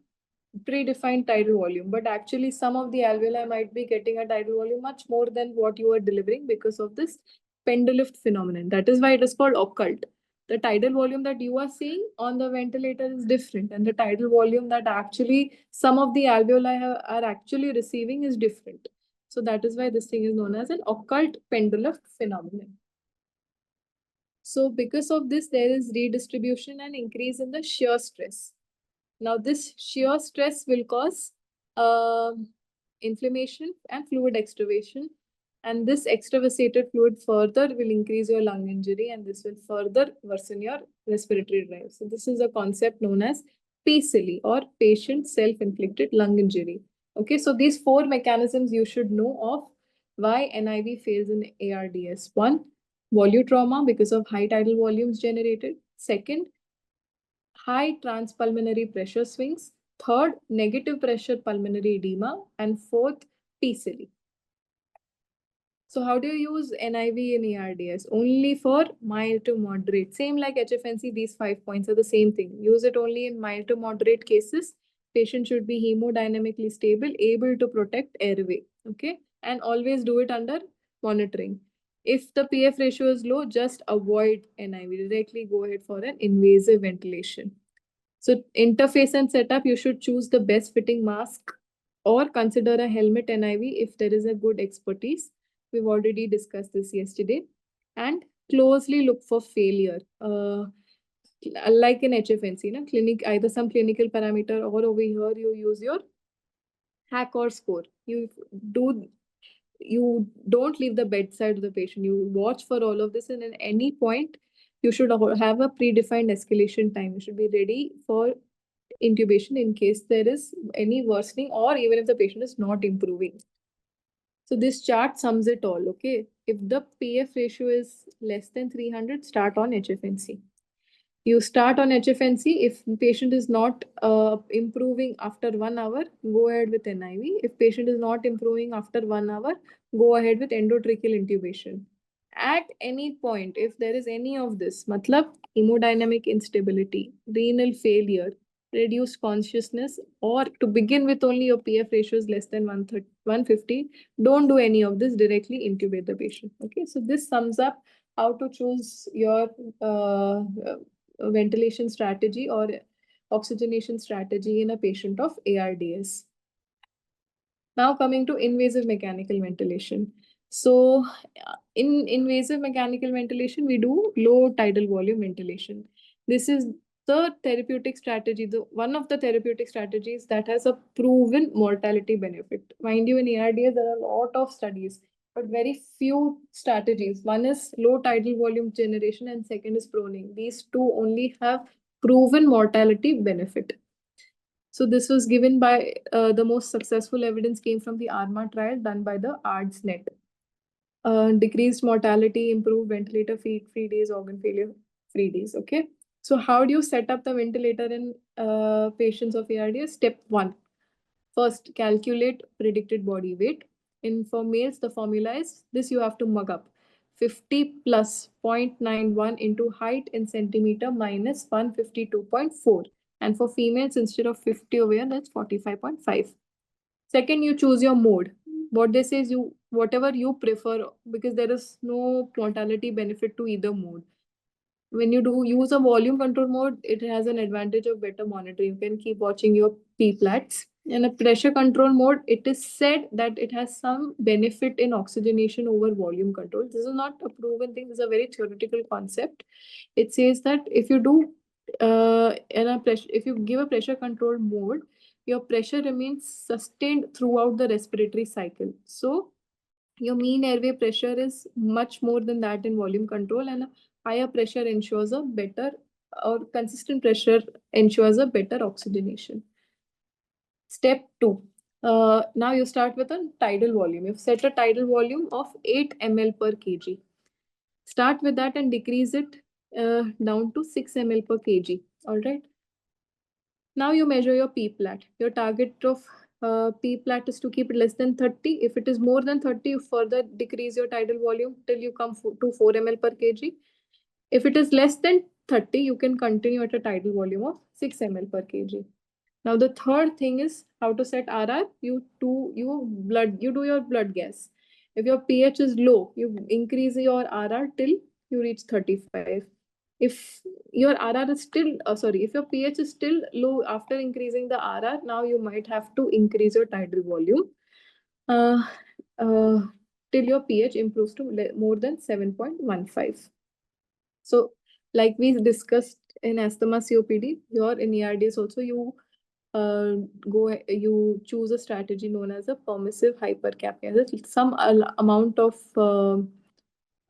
S1: predefined tidal volume, but actually some of the alveoli might be getting a tidal volume much more than what you are delivering because of this pendulum phenomenon. That is why it is called occult. The tidal volume that you are seeing on the ventilator is different, and the tidal volume that actually some of the alveoli are actually receiving is different. So that is why this thing is known as an occult pendulum phenomenon. So because of this, there is redistribution and increase in the shear stress. Now this shear stress will cause inflammation and fluid extravasation. And this extravasated fluid further will increase your lung injury, and this will further worsen your respiratory drive. So this is a concept known as PCILI or patient self-inflicted lung injury. Okay, so these four mechanisms you should know of why NIV fails in ARDS. One, volutrauma because of high tidal volumes generated. Second, high transpulmonary pressure swings. Third, negative pressure pulmonary edema. And fourth, PCILI. So how do you use NIV in ARDS? Only for mild to moderate. Same like HFNC, these 5 points are the same thing. Use it only in mild to moderate cases. Patient should be hemodynamically stable, able to protect airway. Okay. And always do it under monitoring. If the PF ratio is low, just avoid NIV. Directly go ahead for an invasive ventilation. So interface and setup, you should choose the best fitting mask or consider a helmet NIV if there is a good expertise. We've already discussed this yesterday. And closely look for failure. Like in HFNC, clinic, either some clinical parameter or over here you use your hack or score. Do you don't leave the bedside of the patient. You watch for all of this, and at any point, you should have a predefined escalation time. You should be ready for intubation in case there is any worsening or even if the patient is not improving. So this chart sums it all, okay? If the PF ratio is less than 300, start on HFNC. You start on HFNC. If patient is not improving after 1 hour, go ahead with NIV. If patient is not improving after 1 hour, go ahead with endotracheal intubation. At any point, if there is any of this, matlab hemodynamic instability, renal failure, reduced consciousness, or to begin with only your PF ratio is less than 150, don't do any of this, directly intubate the patient. Okay, so this sums up how to choose your ventilation strategy or oxygenation strategy in a patient of ARDS. Now coming to invasive mechanical ventilation. So in invasive mechanical ventilation, we do low tidal volume ventilation. This is the therapeutic strategy, one of the therapeutic strategies that has a proven mortality benefit. Mind you, in ARDS, there are a lot of studies, but very few strategies. One is low tidal volume generation and second is proning. These two only have proven mortality benefit. So this was given by the most successful evidence came from the ARMA trial done by the Ards net. Decreased mortality, improved ventilator free days, organ failure free days. Okay. So how do you set up the ventilator in patients of ARDS? Step 1. First, calculate predicted body weight. In for males, the formula is this, you have to mug up 50 plus 0.91 into height in centimeter minus 152.4. And for females, instead of 50 over here, that's 45.5. Second, you choose your mode. What they say is you whatever you prefer, because there is no mortality benefit to either mode. When you do use a volume control mode, it has an advantage of better monitoring. You can keep watching your P plats. In a pressure control mode, it is said that it has some benefit in oxygenation over volume control. This is not a proven thing. This is a very theoretical concept. It says that if you do if you give a pressure control mode, your pressure remains sustained throughout the respiratory cycle. So your mean airway pressure is much more than that in volume control, and a higher pressure ensures a better or consistent pressure ensures a better oxygenation. Step 2. Now you start with a tidal volume. You've set a tidal volume of 8 ml per kg. Start with that and decrease it down to 6 ml per kg. All right. Now you measure your P plat. Your target of P plat is to keep it less than 30. If it is more than 30, you further decrease your tidal volume till you come to 4 ml per kg. If it is less than 30, you can continue at a tidal volume of 6 ml per kg. Now the third thing is how to set RR. You do your blood gas. If your pH is low, you increase your RR till you reach 35. If your RR is still if your pH is still low after increasing the RR, now you might have to increase your tidal volume uh, uh, till your pH improves to more than 7.15. So, like we discussed in asthma COPD, here in ERDs also you choose a strategy known as a permissive hypercapnia. There's some amount of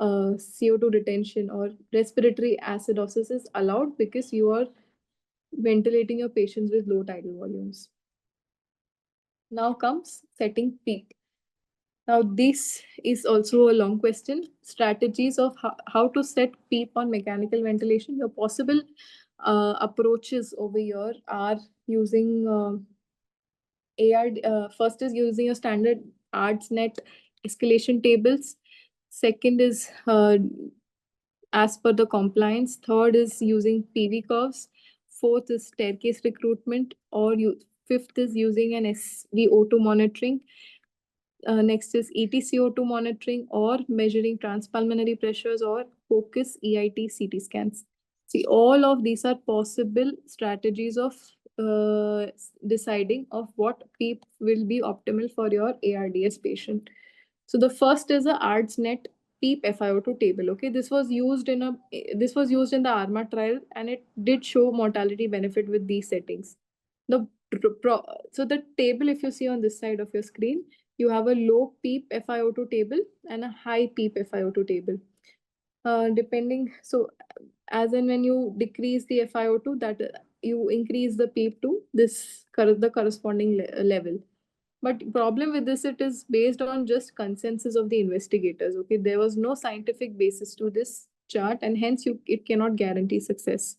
S1: CO2 retention or respiratory acidosis is allowed because you are ventilating your patients with low tidal volumes. Now comes setting peak. Now, this is also a long question. Strategies of how to set PEEP on mechanical ventilation. Your possible approaches over here are using ARD. First is using a standard Ards net escalation tables. Second is as per the compliance. Third is using PV curves. Fourth is staircase recruitment, or fifth is using an SVO2 monitoring. Next is ETCO2 monitoring, or measuring transpulmonary pressures, or focus EIT CT scans. See, all of these are possible strategies of deciding of what PEEP will be optimal for your ARDS patient. So the first is a ArdsNet PEEP FiO2 table. Okay, this was used in the ARMA trial, and it did show mortality benefit with these settings. The so the table, if you see on this side of your screen, you have a low PEEP FiO2 table and a high PEEP FiO2 table. Depending, so as in when you decrease the FiO2, that you increase the PEEP to the corresponding level. But problem with this, it is based on just consensus of the investigators. Okay, there was no scientific basis to this chart, and hence it cannot guarantee success.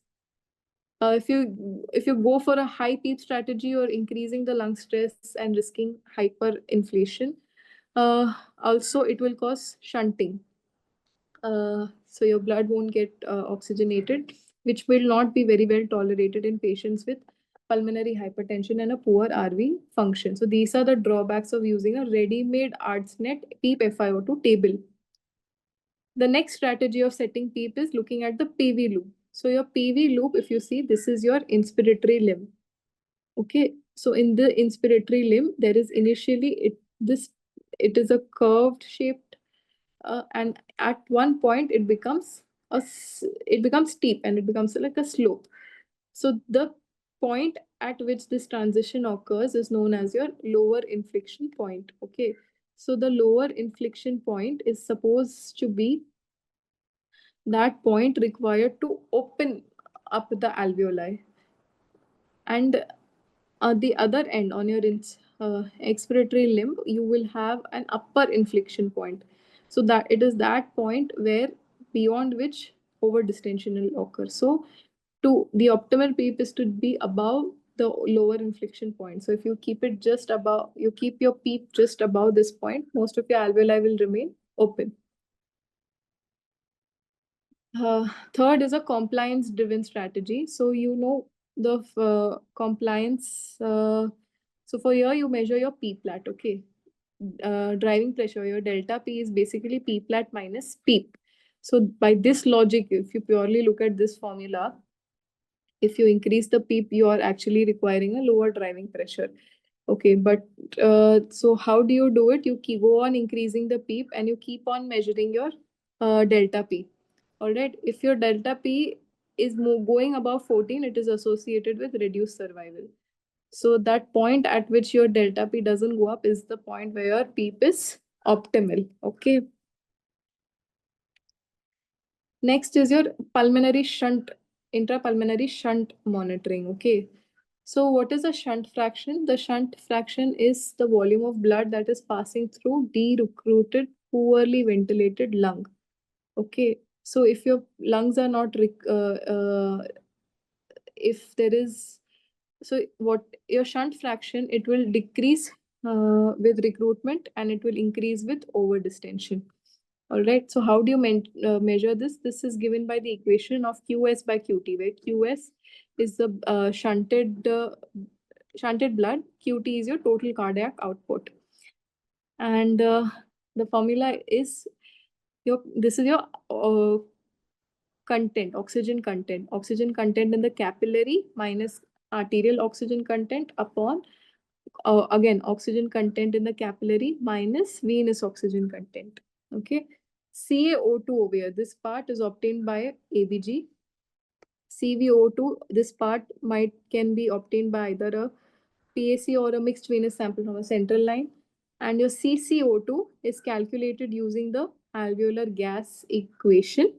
S1: If you go for a high PEEP strategy, you're increasing the lung stress and risking hyperinflation. Also, it will cause shunting. So your blood won't get oxygenated, which will not be very well tolerated in patients with pulmonary hypertension and a poor RV function. So these are the drawbacks of using a ready-made ArdsNet PEEP FiO2 table. The next strategy of setting PEEP is looking at the PV loop. So your PV loop, if you see, this is your inspiratory limb. Okay, so in the inspiratory limb, there is initially it is a curved shaped, and at one point it becomes steep, and it becomes like a slope. So the point at which this transition occurs is known as your lower inflection point. Okay, so the lower inflection point is supposed to be that point required to open up the alveoli, and the other end on your expiratory limb, you will have an upper inflection point. So that it is that point where beyond which over distension will occur. So to the optimal PEEP is to be above the lower inflection point. So if you keep it just above, you keep your PEEP just above this point, most of your alveoli will remain open. Third is a compliance driven strategy. So the compliance. So for here you measure your P plat. Okay, driving pressure. Your delta P is basically P plat minus PEEP. So by this logic, if you purely look at this formula, if you increase the PEEP, you are actually requiring a lower driving pressure. Okay, but so how do you do it? You go on increasing the PEEP, and you keep on measuring your delta P. All right, if your delta P is going above 14, it is associated with reduced survival. So that point at which your delta P doesn't go up is the point where your PEEP is optimal. Okay. Next is your intrapulmonary shunt monitoring. Okay. So what is a shunt fraction? The shunt fraction is the volume of blood that is passing through de-recruited, poorly ventilated lung. Okay. So if your lungs are not, if there is, so what your shunt fraction, it will decrease with recruitment, and it will increase with over distension. All right. So how do you measure this? This is given by the equation of QS by QT, where QS is the shunted blood. QT is your total cardiac output, and the formula is this is your content, oxygen content in the capillary minus arterial oxygen content upon again oxygen content in the capillary minus venous oxygen content. Okay, CaO2 over here, this part is obtained by ABG. CvO2, this part can be obtained by either a PAC or a mixed venous sample from a central line. And your CCO2 is calculated using the alveolar gas equation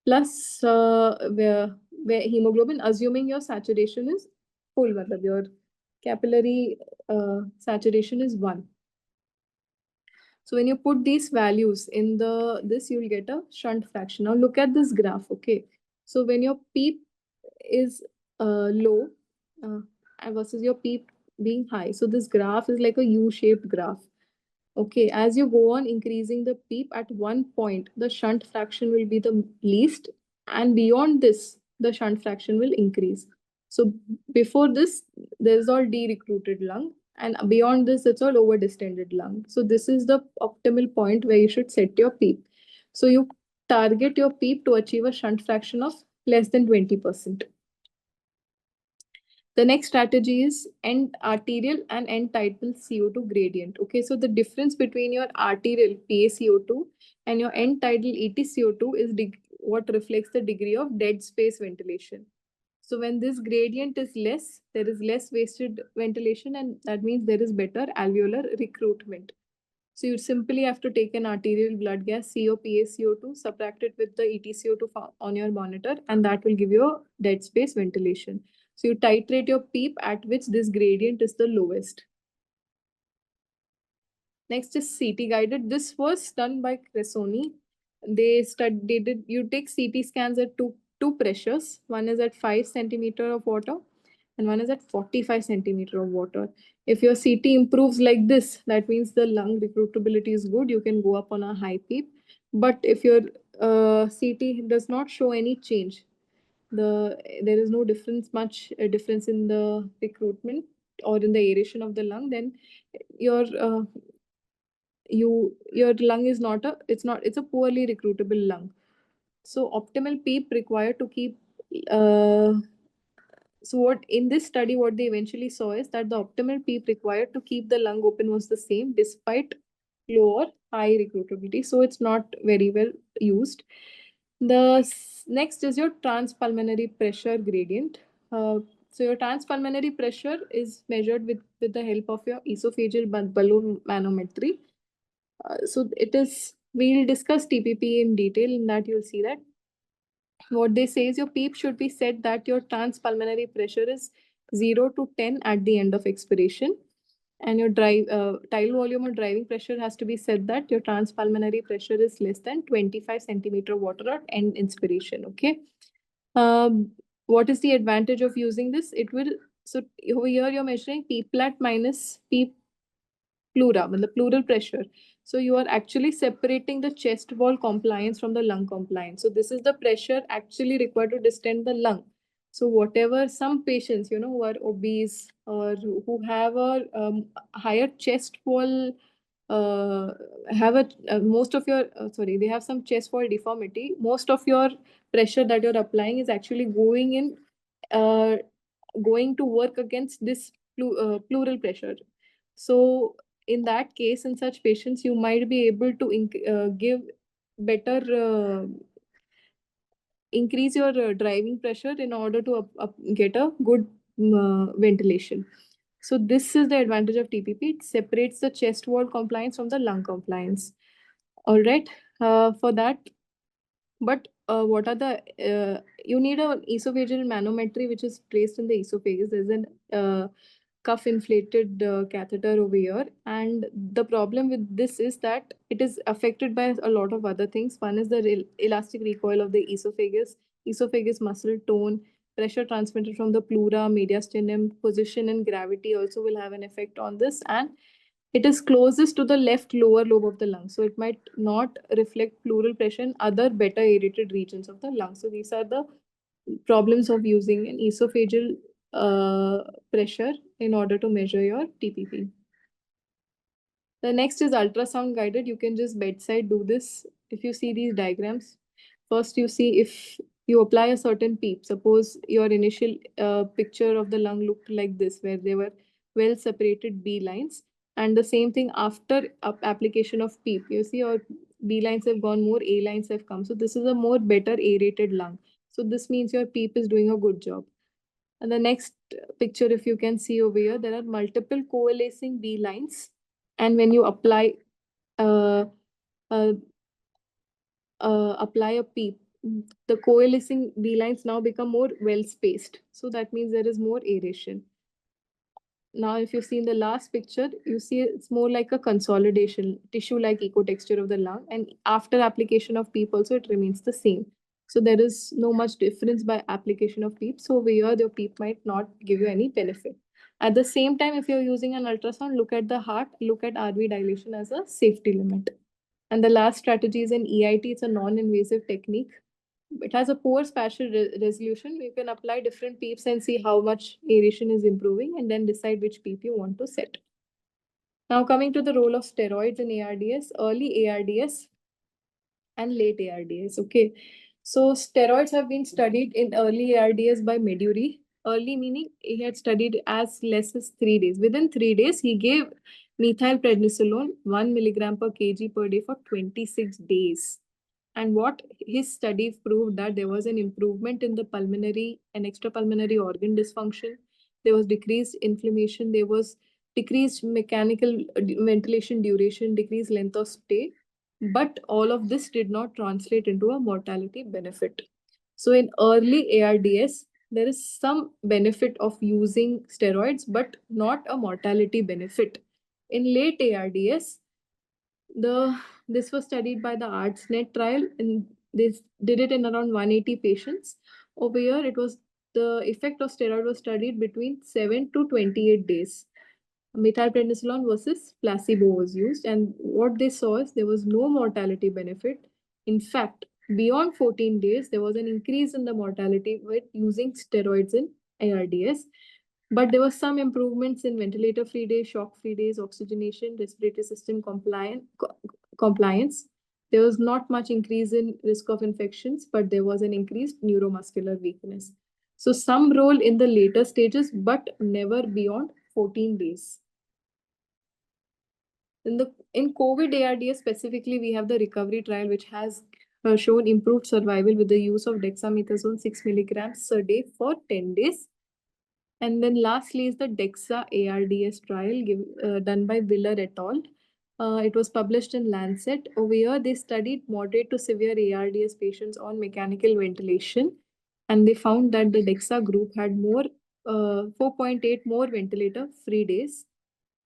S1: plus where hemoglobin, assuming your saturation is full, your capillary saturation is 1. So when you put these values in this, you'll get a shunt fraction. Now look at this graph. Okay, so when your PEEP is low versus your PEEP being high, so this graph is like a U-shaped graph. Okay, as you go on increasing the PEEP, at one point, the shunt fraction will be the least, and beyond this, the shunt fraction will increase. So before this, there's all de-recruited lung, and beyond this, it's all over-distended lung. So this is the optimal point where you should set your PEEP. So you target your PEEP to achieve a shunt fraction of less than 20%. The next strategy is end arterial and end tidal CO2 gradient. Okay, so the difference between your arterial PaCO2 and your end tidal EtCO2 is what reflects the degree of dead space ventilation. So when this gradient is less, there is less wasted ventilation, and that means there is better alveolar recruitment. So you simply have to take an arterial blood gas, COPaCO2, subtract it with the EtCO2 on your monitor, and that will give you a dead space ventilation. So you titrate your PEEP at which this gradient is the lowest. Next is CT guided. This was done by Cresoni. They did, you take CT scans at two pressures. One is at 5 centimeter of water and one is at 45 centimeter of water. If your CT improves like this, that means the lung recruitability is good. You can go up on a high PEEP. But if your CT does not show any change, there is no much difference in the recruitment or in the aeration of the lung, then your your lung is not a it's a poorly recruitable lung. So optimal PEEP required to keep uh, so what in this study what they eventually saw is that the optimal PEEP required to keep the lung open was the same despite low or high recruitability, so it's not very well used. Next is your transpulmonary pressure gradient. So your transpulmonary pressure is measured with the help of your esophageal balloon manometry. So it is, we'll discuss TPP in detail. In that you'll see that what they say is your PEEP should be set that your transpulmonary pressure is 0 to 10 at the end of expiration, and your tidal volume or driving pressure has to be set that your transpulmonary pressure is less than 25 centimeter of water at end inspiration. Okay. What is the advantage of using this? It will, so over here you're measuring PEEP flat minus PEEP pleura, the pleural pressure. So you are actually separating the chest wall compliance from the lung compliance. So this is the pressure actually required to distend the lung. So whatever some patients, who are obese or who have a higher chest wall, have a most of your sorry, they have some chest wall deformity. Most of your pressure that you're applying is actually uh, going to work against this pleural pressure. So in that case, in such patients, you might be able to give better increase your driving pressure in order to get a good ventilation. So this is the advantage of TPP. It separates the chest wall compliance from the lung compliance. All right. For that, but what are the you need an esophageal manometry which is placed in the esophagus. There's an cuff inflated catheter over here, and the problem with this is that it is affected by a lot of other things. One is the elastic recoil of the esophagus muscle tone, pressure transmitted from the pleura, mediastinum, position and gravity also will have an effect on this, and it is closest to the left lower lobe of the lung, so it might not reflect pleural pressure in other better aerated regions of the lung. So these are the problems of using an esophageal pressure in order to measure your TPP. The next is ultrasound guided. You can just bedside do this. If you see these diagrams, first you see if you apply a certain PEEP. Suppose your initial picture of the lung looked like this, where there were well separated B lines. And the same thing after application of PEEP. You see your B lines have gone more, A lines have come. So this is a more better aerated lung. So this means your PEEP is doing a good job. And the next picture, if you can see over here, there are multiple coalescing B lines. And when you uh, uh, apply a PEEP, the coalescing B lines now become more well spaced. So that means there is more aeration. Now, if you see in the last picture, you see it's more like a consolidation, tissue-like ecotexture of the lung. And after application of PEEP also, it remains the same. So there is no much difference by application of PEEP. So over here, your PEEP might not give you any benefit. At the same time, if you're using an ultrasound, look at the heart, look at RV dilation as a safety limit. And the last strategy is an EIT. It's a non-invasive technique. It has a poor spatial resolution. You can apply different PEEPs and see how much aeration is improving and then decide which PEEP you want to set. Now coming to the role of steroids in ARDS, early ARDS and late ARDS. Okay. So steroids have been studied in early ARDS by Meduri. Early meaning he had studied as less as 3 days. Within 3 days, he gave methylprednisolone 1 milligram per kg per day for 26 days. And what his study proved that there was an improvement in the pulmonary and extrapulmonary organ dysfunction. There was decreased inflammation. There was decreased mechanical ventilation duration, decreased length of stay. But all of this did not translate into a mortality benefit. So in early ARDS, there is some benefit of using steroids, but not a mortality benefit. In late ARDS, this was studied by the ArdsNet trial, and they did it in around 180 patients. Over here, it was the effect of steroid was studied between 7 to 28 days. Methylprednisolone versus placebo was used, and what they saw is there was no mortality benefit. In fact, beyond 14 days, there was an increase in the mortality with using steroids in ARDS. But there was some improvements in ventilator-free days, shock-free days, oxygenation, respiratory system compliance. There was not much increase in risk of infections, but there was an increased neuromuscular weakness. So some role in the later stages, but never beyond 14 days. In COVID ARDS specifically, we have the recovery trial, which has shown improved survival with the use of dexamethasone 6 milligrams a day for 10 days. And then lastly is the DEXA ARDS trial done by Willer et al. It was published in Lancet. Over here, they studied moderate to severe ARDS patients on mechanical ventilation, and they found that the DEXA group had 4.8 more ventilator-free days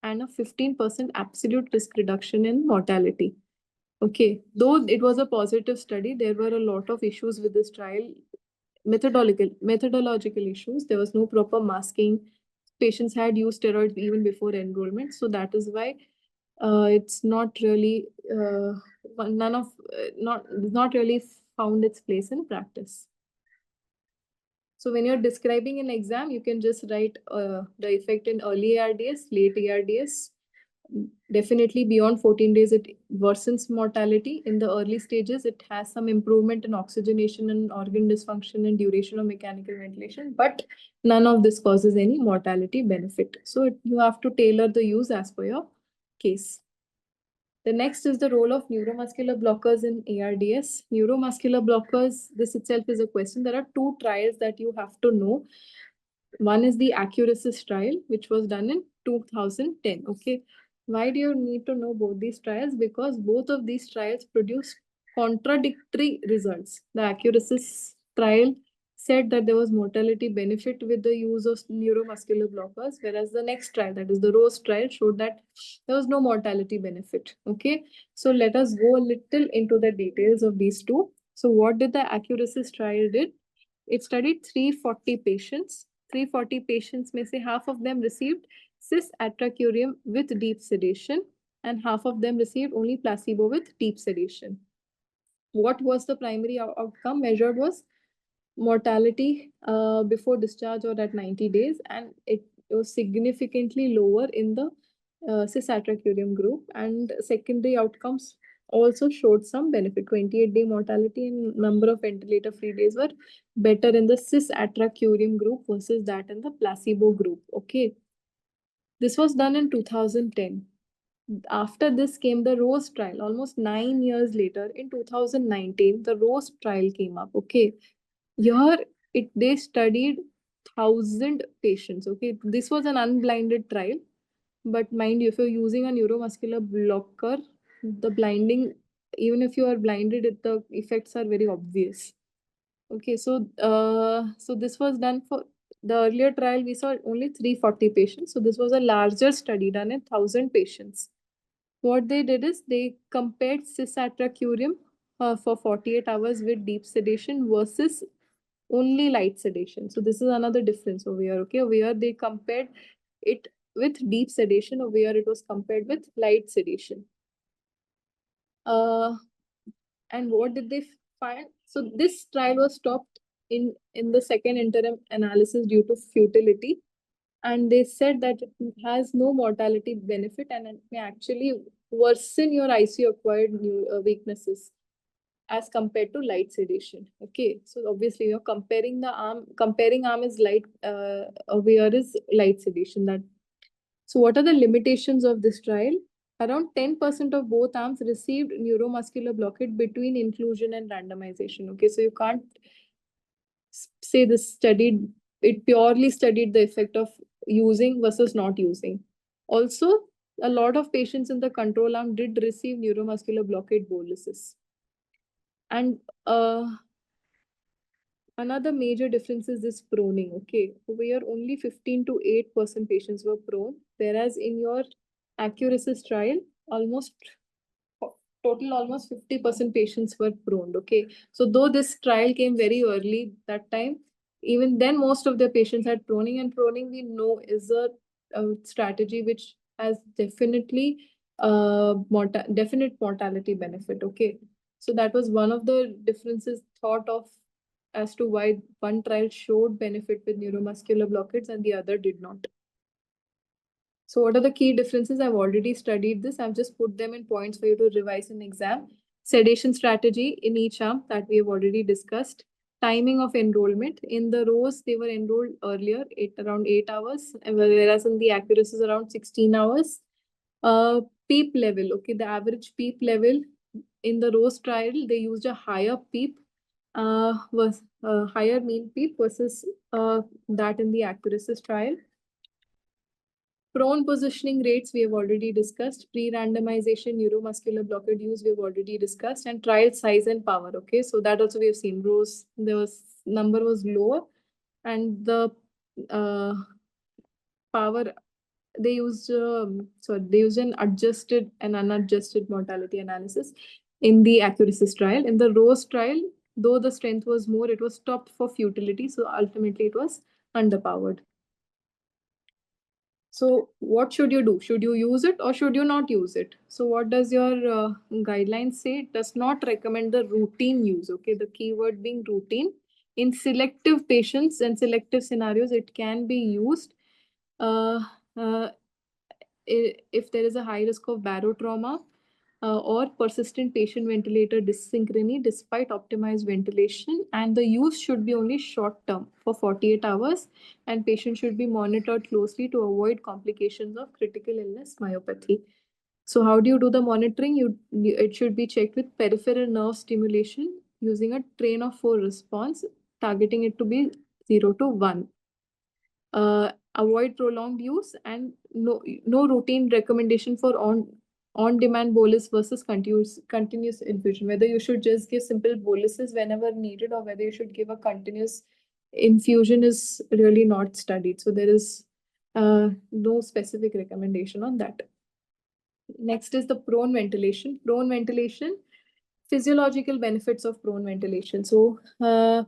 S1: and a 15% absolute risk reduction in mortality. Okay, though it was a positive study, there were a lot of issues with this trial. Methodological issues. There was no proper masking. Patients had used steroids even before enrollment, so that is why it's not really not really found its place in practice. So when you're describing an exam, you can just write the effect in early ARDS, late ARDS. Definitely beyond 14 days, it worsens mortality. In the early stages, it has some improvement in oxygenation and organ dysfunction and duration of mechanical ventilation, but none of this causes any mortality benefit. So you have to tailor the use as per your case. The next is the role of neuromuscular blockers in ARDS. Neuromuscular blockers, this itself is a question. There are two trials that you have to know. One is the Accurasis trial, which was done in 2010. Okay. Why do you need to know both these trials? Because both of these trials produce contradictory results. The Accurasis trial said that there was mortality benefit with the use of neuromuscular blockers, whereas the next trial, that is the Rose trial, showed that there was no mortality benefit. Okay. So let us go a little into the details of these two. So what did the Accurasis trial did? It studied 340 patients. 340 patients, may say half of them received cis-atracurium with deep sedation and half of them received only placebo with deep sedation. What was the primary outcome measured was mortality before discharge or at 90 days, and it was significantly lower in the cis-atracurium group, and secondary outcomes also showed some benefit. 28-day mortality and number of ventilator-free days were better in the cis-atracurium group versus that in the placebo group. Okay. This was done in 2010. After this came the Rose trial. Almost 9 years later, in 2019, the Rose trial came up. Okay. Here, they studied 1,000 patients. Okay. This was an unblinded trial. But mind you, if you're using a neuromuscular blocker, the blinding, even if you are blinded, the effects are very obvious. Okay, so this was done for the earlier trial. We saw only 340 patients. So this was a larger study done in 1,000 patients. What they did is they compared cis-atracurium for 48 hours with deep sedation versus only light sedation. So this is another difference over here. Okay, over here they compared it with deep sedation, or where it was compared with light sedation. And what did they find? So this trial was stopped in the second interim analysis due to futility, and they said that it has no mortality benefit and it may actually worsen your ICU acquired weaknesses as compared to light sedation. Okay, so obviously you're comparing arm is light, where is light sedation. That so what are the limitations of this trial? Around 10% of both arms received neuromuscular blockade between inclusion and randomization. Okay, so you can't say this studied, it purely studied the effect of using versus not using. Also, a lot of patients in the control arm did receive neuromuscular blockade boluses. And another major difference is this proning. Okay, where only 15 to 8% patients were prone, whereas in your accuracies trial, almost almost 50% patients were prone. Okay, so though this trial came very early that time, even then most of the patients had proning, and proning we know is a strategy which has definitely definite mortality benefit. Okay, so that was one of the differences thought of as to why one trial showed benefit with neuromuscular blockades and the other did not. So what are the key differences? I've already studied this. I've just put them in points for you to revise in exam. Sedation strategy in each arm that we have already discussed. Timing of enrollment. In the rows, they were enrolled earlier, around 8 hours, whereas in the accuracies around 16 hours. PEEP level. Okay, the average PEEP level in the rose trial, they used a higher PEEP, was higher mean PEEP versus that in the accuracies trial. Prone positioning rates, we have already discussed. Pre-randomization, neuromuscular blockade use, we have already discussed. And trial size and power. Okay, so that also we have seen. Rows, number was lower, and the power, they used an adjusted and unadjusted mortality analysis in the accuracies trial. In the Rose trial, though the strength was more, it was stopped for futility. So ultimately, it was underpowered. So what should you do? Should you use it or should you not use it? So what does your guidelines say? It does not recommend the routine use. Okay, the keyword being routine. In selective patients and selective scenarios, it can be used. Uh, uh, if there is a high risk of barotrauma or persistent patient ventilator dysynchrony despite optimized ventilation, and the use should be only short term for 48 hours, and patient should be monitored closely to avoid complications of critical illness myopathy. So how do you do the monitoring? It should be checked with peripheral nerve stimulation using a train of 4 response, targeting it to be 0 to 1. Avoid prolonged use, and no routine recommendation for on demand bolus versus continuous infusion. Whether you should just give simple boluses whenever needed or whether you should give a continuous infusion is really not studied. So there is no specific recommendation on that. Next is the prone ventilation. Prone ventilation, physiological benefits of prone ventilation. So now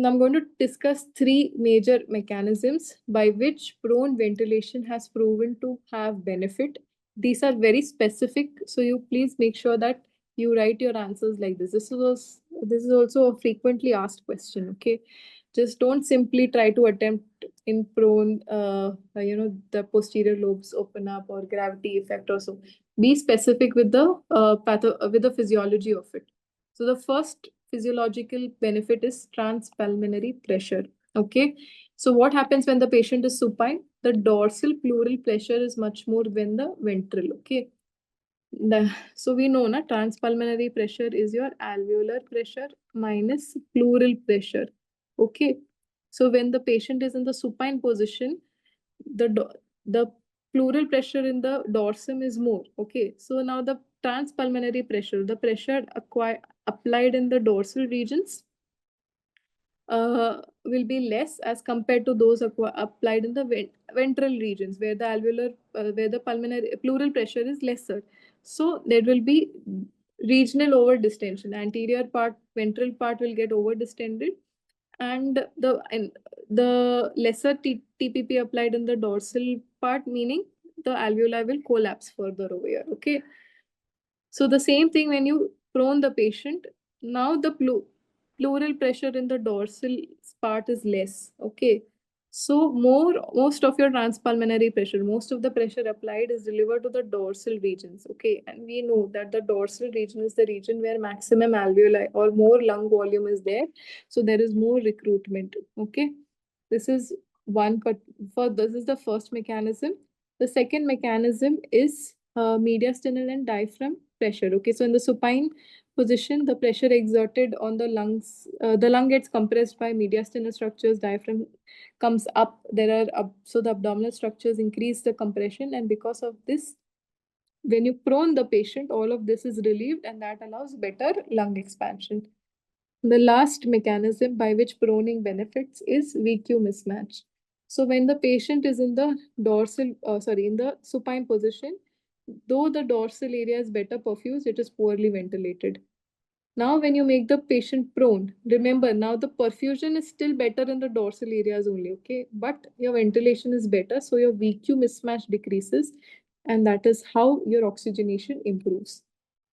S1: I'm going to discuss 3 major mechanisms by which prone ventilation has proven to have benefit. These are very specific, so you please make sure that you write your answers like this. This is also a frequently asked question. Okay, just don't simply try to attempt in prone, the posterior lobes open up or gravity effect or so. Be specific with the with the physiology of it. So the first physiological benefit is transpulmonary pressure. Okay, so what happens when the patient is supine? The dorsal pleural pressure is much more than the ventral. Okay, so we know na transpulmonary pressure is your alveolar pressure minus pleural pressure. Okay, so when the patient is in the supine position, the pleural pressure in the dorsum is more. Okay, so now the transpulmonary pressure, the pressure applied in the dorsal regions will be less as compared to those applied in the ventral regions where the alveolar, where the pulmonary pleural pressure is lesser. So there will be regional over distension. Anterior part, ventral part will get over distended, and the lesser TPP applied in the dorsal part, meaning the alveoli will collapse further over here. Okay. So the same thing when you prone the patient, now the pleural pressure in the dorsal part is less. Okay. So most of your transpulmonary pressure, most of the pressure applied is delivered to the dorsal regions. Okay. And we know that the dorsal region is the region where maximum alveoli or more lung volume is there. So there is more recruitment. Okay. This is one, but for this is the first mechanism. The second mechanism is mediastinal and diaphragm pressure. Okay, so in the supine position, the pressure exerted on the lungs, the lung gets compressed by mediastinal structures, diaphragm comes up. So the abdominal structures increase the compression, and because of this, when you prone the patient, all of this is relieved, and that allows better lung expansion. The last mechanism by which proning benefits is VQ mismatch. So when the patient is in the in the supine position, though the dorsal area is better perfused, it is poorly ventilated. Now, when you make the patient prone, remember now the perfusion is still better in the dorsal areas only, okay? But your ventilation is better, so your VQ mismatch decreases, and that is how your oxygenation improves.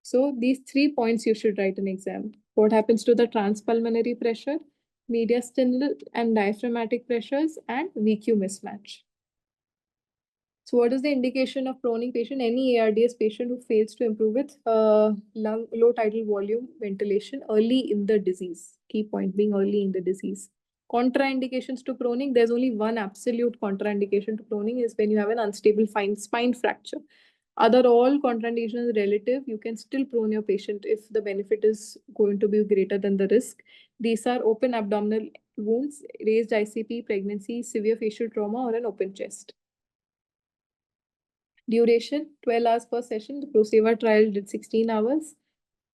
S1: So these 3 points you should write in exam. What happens to the transpulmonary pressure, mediastinal and diaphragmatic pressures, and VQ mismatch. So what is the indication of proning patient? Any ARDS patient who fails to improve with low tidal volume ventilation early in the disease. Key point being early in the disease. Contraindications to proning, there's only one absolute contraindication to proning is when you have an unstable spine fracture. Other all contraindications relative, you can still prone your patient if the benefit is going to be greater than the risk. These are open abdominal wounds, raised ICP, pregnancy, severe facial trauma, or an open chest. Duration 12 hours per session. The Proceva trial did 16 hours.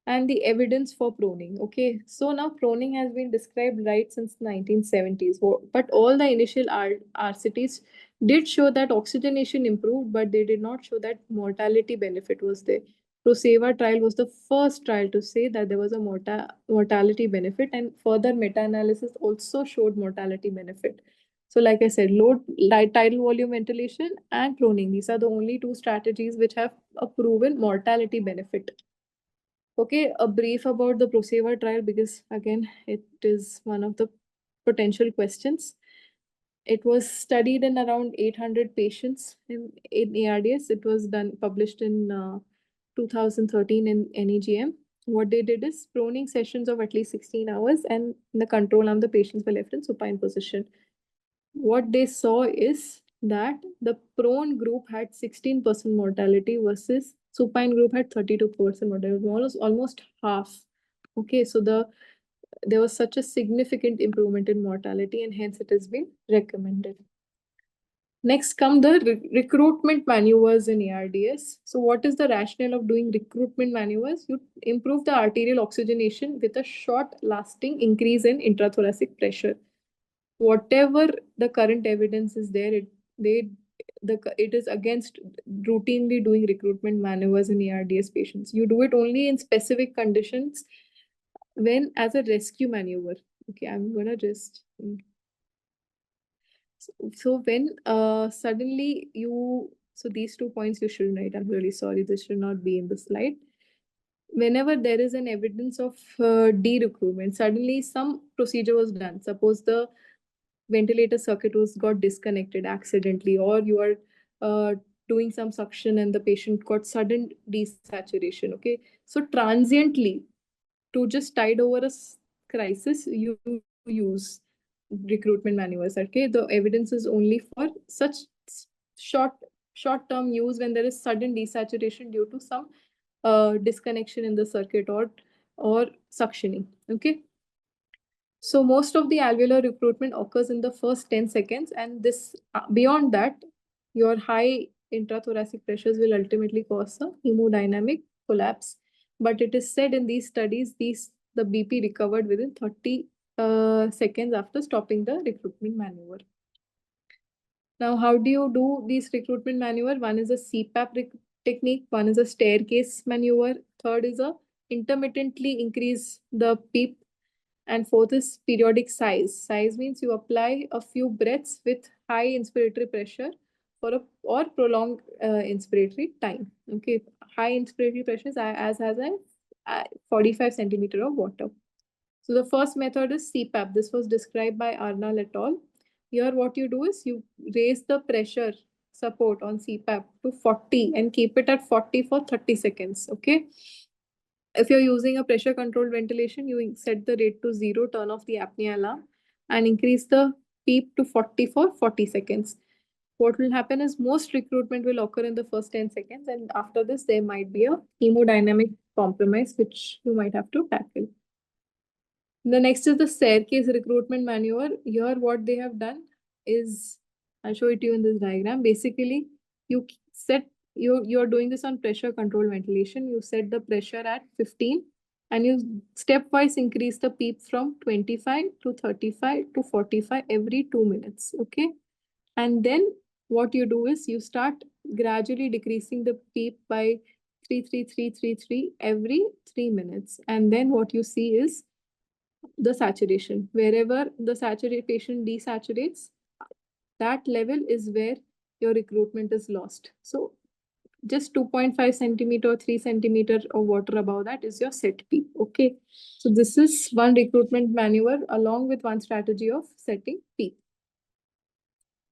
S1: And the evidence for proning. Okay, so now proning has been described right since 1970s. But all the initial RCTs did show that oxygenation improved, but they did not show that mortality benefit was there. Proceva trial was the first trial to say that there was a mortality benefit, and further meta-analysis also showed mortality benefit. So like I said, low tidal volume ventilation and proning. These are the only two strategies which have a proven mortality benefit. Okay, a brief about the Proceva trial because again, it is one of the potential questions. It was studied in around 800 patients in ARDS. It was published in 2013 in NEGM. What they did is proning sessions of at least 16 hours, and in the control arm, the patients were left in supine position. What they saw is that the prone group had 16% mortality versus supine group had 32% mortality, almost half. Okay, so there was such a significant improvement in mortality, and hence it has been recommended. Next come the recruitment maneuvers in ARDS. So what is the rationale of doing recruitment maneuvers? You improve the arterial oxygenation with a short lasting increase in intrathoracic pressure. Whatever the current evidence is there, it is against routinely doing recruitment maneuvers in ARDS patients. You do it only in specific conditions when as a rescue maneuver. Okay, I'm gonna just so when suddenly so these 2 points you should write. I'm really sorry, this should not be in the slide. Whenever there is an evidence of de-recruitment, suddenly some procedure was done. Suppose the ventilator circuit got disconnected accidentally, or you are doing some suction and the patient got sudden desaturation. Okay, so transiently, to just tide over a crisis, you use recruitment maneuvers. Okay, the evidence is only for such short term use when there is sudden desaturation due to some disconnection in the circuit or suctioning. Okay, so most of the alveolar recruitment occurs in the first 10 seconds, and this beyond that, your high intrathoracic pressures will ultimately cause a hemodynamic collapse. But it is said in these studies, the BP recovered within 30 seconds after stopping the recruitment maneuver. Now, how do you do these recruitment maneuver? One is a CPAP technique, one is a staircase maneuver, third is a intermittently increase the PEEP And fourth is periodic size. Size means you apply a few breaths with high inspiratory pressure for a or prolonged inspiratory time. Okay, high inspiratory pressure is as has a 45 centimeter of water. So the first method is CPAP. This was described by Arnal et al. Here, what you do is you raise the pressure support on CPAP to 40 and keep it at 40 for 30 seconds. Okay. If you're using a pressure controlled ventilation, you set the rate to 0, turn off the apnea alarm, and increase the PEEP to 40 for 40 seconds. What will happen is most recruitment will occur in the first 10 seconds, and after this, there might be a hemodynamic compromise, which you might have to tackle. The next is the staircase recruitment maneuver. Here, what they have done is, I'll show it to you in this diagram. Basically, you set you're doing this on pressure control ventilation. You set the pressure at 15 and you stepwise increase the PEEP from 25 to 35 to 45 every 2 minutes. Okay. And then what you do is you start gradually decreasing the PEEP by 33333 every 3 minutes. And then what you see is the saturation. Wherever the saturation desaturates, that level is where your recruitment is lost. So just 2.5 centimeter or 3 centimeter of water above that is your set PEEP. Okay. So this is one recruitment maneuver along with one strategy of setting PEEP.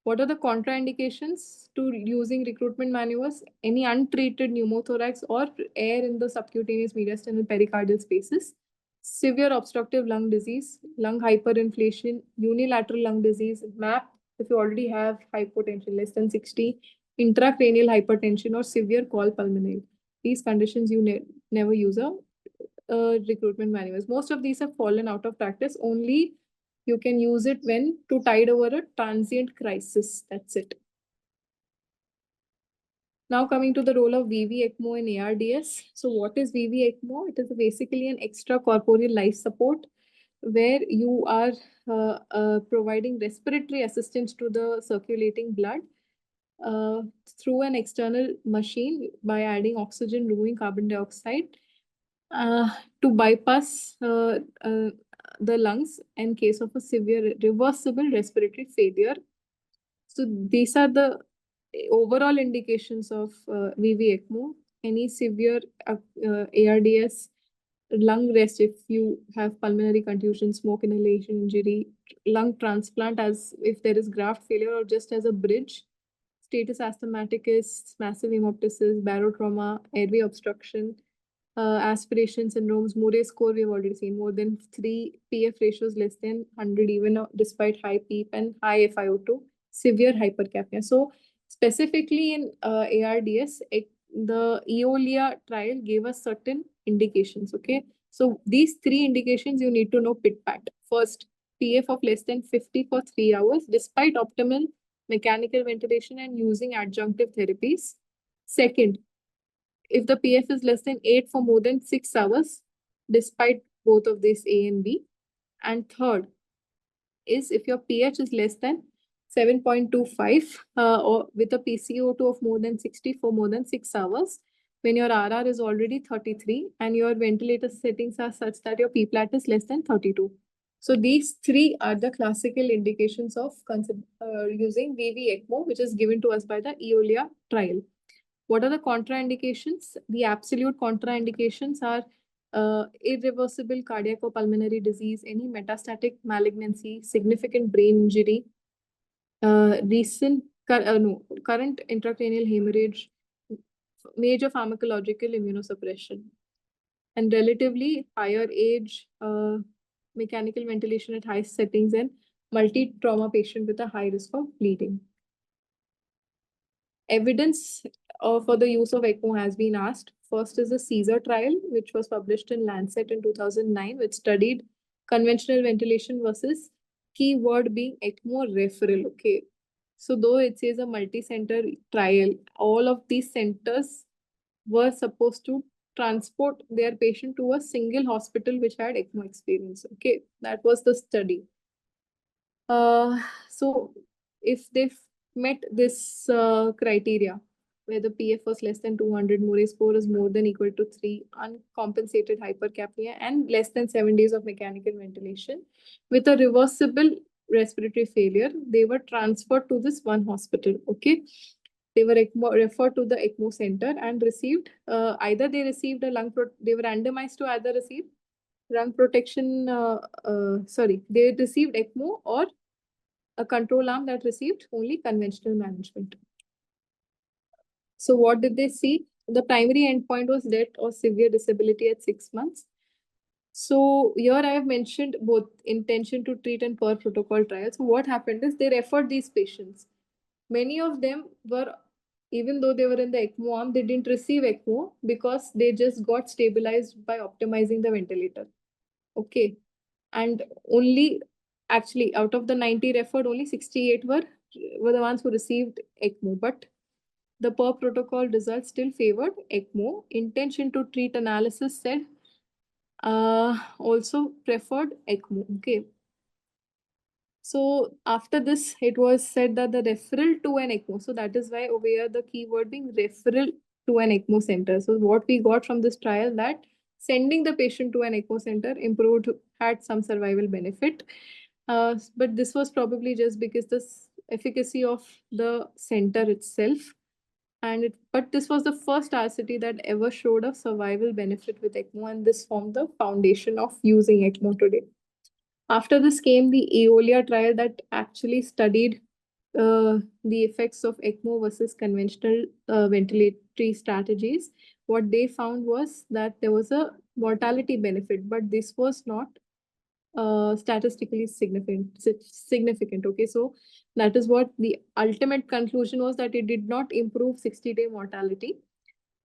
S1: What are the contraindications to using recruitment maneuvers? Any untreated pneumothorax or air in the subcutaneous mediastinal pericardial spaces, severe obstructive lung disease, lung hyperinflation, unilateral lung disease, MAP, if you already have hypotension less than 60, intracranial hypertension, or severe call pulmonale. These conditions you never use a recruitment manuals. Most of these have fallen out of practice. Only you can use it when to tide over a transient crisis. That's it. Now coming to the role of VV ECMO in ARDS. So what is VV ECMO? It is basically an extracorporeal life support where you are providing respiratory assistance to the circulating blood uh, through an external machine by adding oxygen, removing carbon dioxide uh, to bypass the lungs in case of a severe reversible respiratory failure. So these are the overall indications of VV ECMO. Any severe ARDS, lung rest if you have pulmonary contusion, smoke inhalation injury, lung transplant as if there is graft failure or just as a bridge. Status asthmaticus, massive hemoptysis, barotrauma, airway obstruction, aspiration syndromes, Murray score we've already seen, more than 3 PF ratios less than 100 even despite high PEEP and high FiO2, severe hypercapnia. So specifically in ARDS, the EOLIA trial gave us certain indications, okay? So these 3 indications you need to know pit pat. First, PF of less than 50 for 3 hours despite optimal mechanical ventilation and using adjunctive therapies. Second, if the PF is less than 8 for more than 6 hours, despite both of these A and B. And third is if your pH is less than 7.25 or with a PCO2 of more than 60 for more than 6 hours, when your RR is already 33 and your ventilator settings are such that your P plat is less than 32. So these 3 are the classical indications of using VV ECMO, which is given to us by the EOLIA trial. What are the contraindications? The absolute contraindications are irreversible cardiac or pulmonary disease, any metastatic malignancy, significant brain injury, current intracranial hemorrhage, major pharmacological immunosuppression, and relatively higher age, mechanical ventilation at high settings, and multi-trauma patient with a high risk of bleeding. Evidence for the use of ECMO has been asked. First is the Caesar trial, which was published in Lancet in 2009, which studied conventional ventilation versus keyword being ECMO referral. Okay. So though it says a multi-center trial, all of these centers were supposed to transport their patient to a single hospital which had ECMO experience. Okay. That was the study. So if they've met this criteria, where the PF was less than 200, Murray score is more than equal to 3, uncompensated hypercapnia, and less than 7 days of mechanical ventilation with a reversible respiratory failure, they were transferred to this one hospital. Okay. They were referred to the ECMO center and received either they received a they were randomized to either receive lung protection, they received ECMO or a control arm that received only conventional management. So what did they see? The primary endpoint was death or severe disability at 6 months. So here I have mentioned both intention to treat and per protocol trial. So what happened is they referred these patients. Many of them were, even though they were in the ECMO arm, they didn't receive ECMO because they just got stabilized by optimizing the ventilator. Okay. And only, actually, out of the 90 referred, only 68 were the ones who received ECMO. But the per protocol results still favored ECMO. Intention to treat analysis said also preferred ECMO. Okay. So after this, it was said that the referral to an ECMO. So that is why over here the keyword being referral to an ECMO center. So what we got from this trial, that sending the patient to an ECMO center improved, had some survival benefit. But this was probably just because the efficacy of the center itself. But this was the first RCT that ever showed a survival benefit with ECMO, and this formed the foundation of using ECMO today. After this came the Aeolia trial that actually studied the effects of ECMO versus conventional ventilatory strategies. What they found was that there was a mortality benefit, but this was not statistically significant. Okay, so that is what the ultimate conclusion was, that it did not improve 60-day mortality.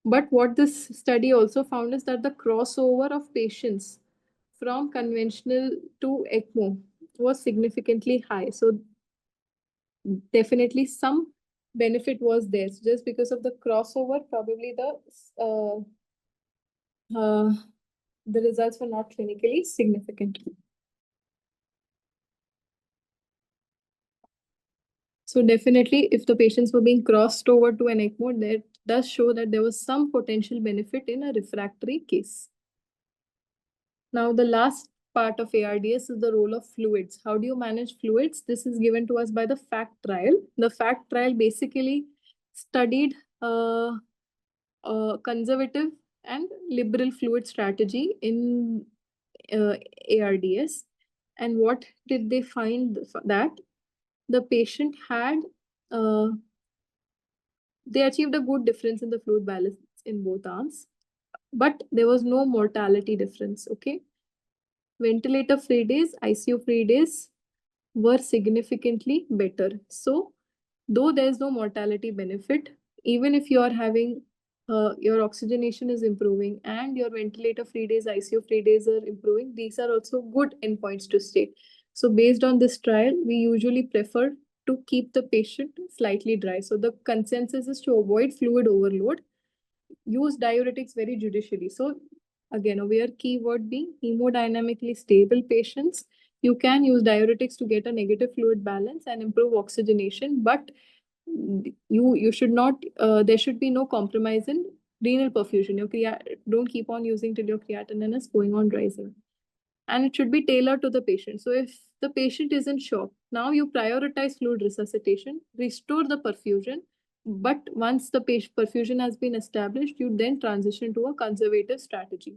S1: But what this study also found is that the crossover of patients from conventional to ECMO was significantly high. So definitely some benefit was there. So just because of the crossover, probably uh, the results were not clinically significant. So definitely, if the patients were being crossed over to an ECMO, that does show that there was some potential benefit in a refractory case. Now, the last part of ARDS is the role of fluids. How do you manage fluids? This is given to us by the FACT trial. The FACT trial basically studied conservative and liberal fluid strategy in ARDS. And what did they find? That the patient had, they achieved a good difference in the fluid balance in both arms, but there was no mortality difference. Okay. Ventilator free days, ICU free days were significantly better. So, though there is no mortality benefit, even if you are having your oxygenation is improving and your ventilator free days, ICU free days are improving, these are also good endpoints to state. So, based on this trial, we usually prefer to keep the patient slightly dry. So, the consensus is to avoid fluid overload, use diuretics very judicially. So again, over here keyword being hemodynamically stable patients. You can use diuretics to get a negative fluid balance and improve oxygenation, but you should not, there should be no compromise in renal perfusion. Don't keep on using till your creatinine is going on rising. And it should be tailored to the patient. So if the patient is in shock, now you prioritize fluid resuscitation, restore the perfusion. But once the perfusion has been established, you then transition to a conservative strategy.